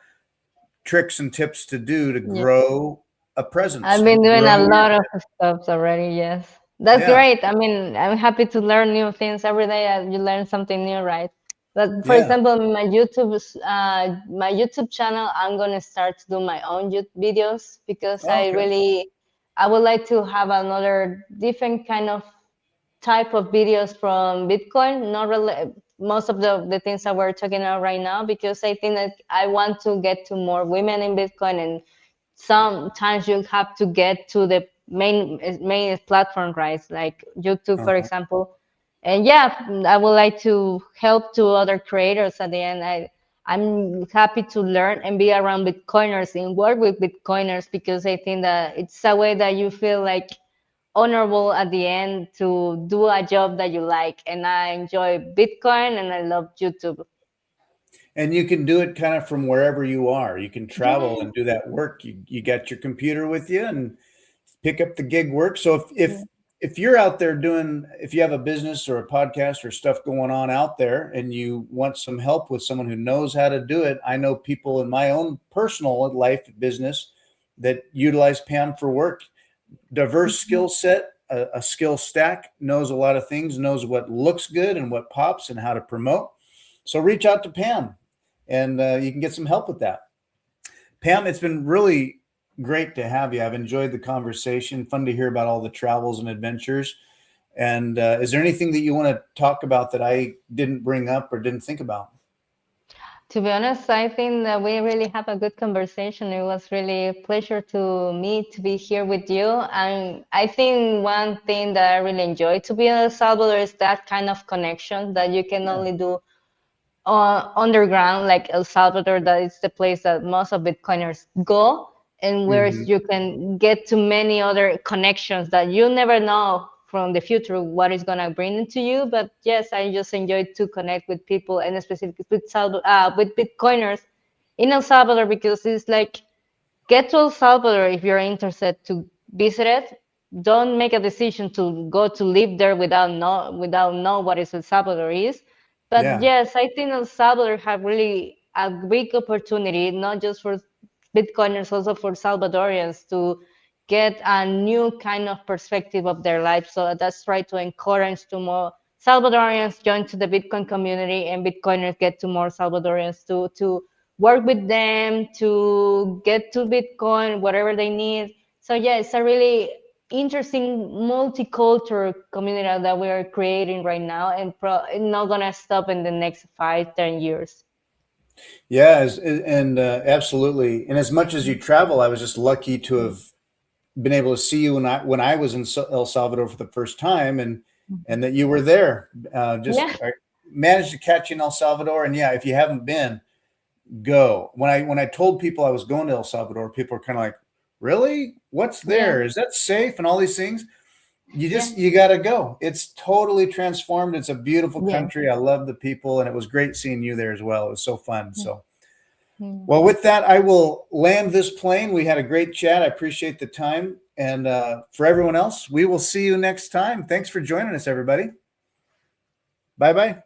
tricks and tips to do to Yeah. grow a presence, I've been doing a grow your lot of stuff already, yes. That's yeah, great. I mean, I'm happy to learn new things every day. You learn something new, right? But for yeah. example, my YouTube channel, I'm gonna start to do my own YouTube videos because Oh, okay. I would like to have another different kind of type of videos from Bitcoin, not really most of the things that we're talking about right now, because I think that I want to get to more women in Bitcoin, and sometimes you have to get to the main platform, right? Like YouTube, for Uh-huh. example. And yeah, I would like to help to other creators at the end. I'm happy to learn and be around Bitcoiners and work with Bitcoiners because I think that it's a way that you feel like honorable at the end to do a job that you like. And I enjoy Bitcoin and I love YouTube. And you can do it kind of from wherever you are. You can travel Yeah, and do that work. You got your computer with you and pick up the gig work. So yeah. if you're out there doing, if you have a business or a podcast or stuff going on out there and you want some help with someone who knows how to do it, I know people in my own personal life business that utilize Pam for work. Diverse skill set, a skill stack, knows a lot of things, knows what looks good and what pops and how to promote. So reach out to Pam and you can get some help with that. Pam, it's been really great to have you. I've enjoyed the conversation. Fun to hear about all the travels and adventures. And is there anything that you want to talk about that I didn't bring up or didn't think about? To be honest, I think that we really have a good conversation. It was really a pleasure to me to be here with you. And I think one thing that I really enjoy to be in El Salvador is that kind of connection that you can Yeah. only do underground, like El Salvador, that is the place that most of Bitcoiners go, and where Hmm. you can get to many other connections that you never know from the future what is gonna bring into you. But yes, I just enjoy to connect with people and specifically with Bitcoiners in El Salvador because it's like get to El Salvador if you're interested to visit it. Don't make a decision to go to live there without know what is El Salvador is. But Yeah. yes, I think El Salvador have really a big opportunity, not just for Bitcoiners, also for Salvadorians to get a new kind of perspective of their life. So that's try to encourage to more Salvadorians join to the Bitcoin community and Bitcoiners get to more Salvadorians to work with them to get to Bitcoin, whatever they need. So yeah, it's a really interesting multicultural community that we are creating right now and not gonna stop in the next 5, 10 years. Yeah. And absolutely. And as much as you travel, I was just lucky to have been able to see you when I was in El Salvador for the first time, and that you were there. Just Yeah, I managed to catch you in El Salvador, and yeah, if you haven't been, go. When I told people I was going to El Salvador, people were kind of like, "Really? What's yeah, there? Is that safe?" And all these things. yeah, You got to go. It's totally transformed. It's a beautiful yeah. country. I love the people, and it was great seeing you there as well. It was so fun. So. Mm. Well, with that, I will land this plane. We had a great chat. I appreciate the time. And for everyone else, we will see you next time. Thanks for joining us, everybody. Bye bye.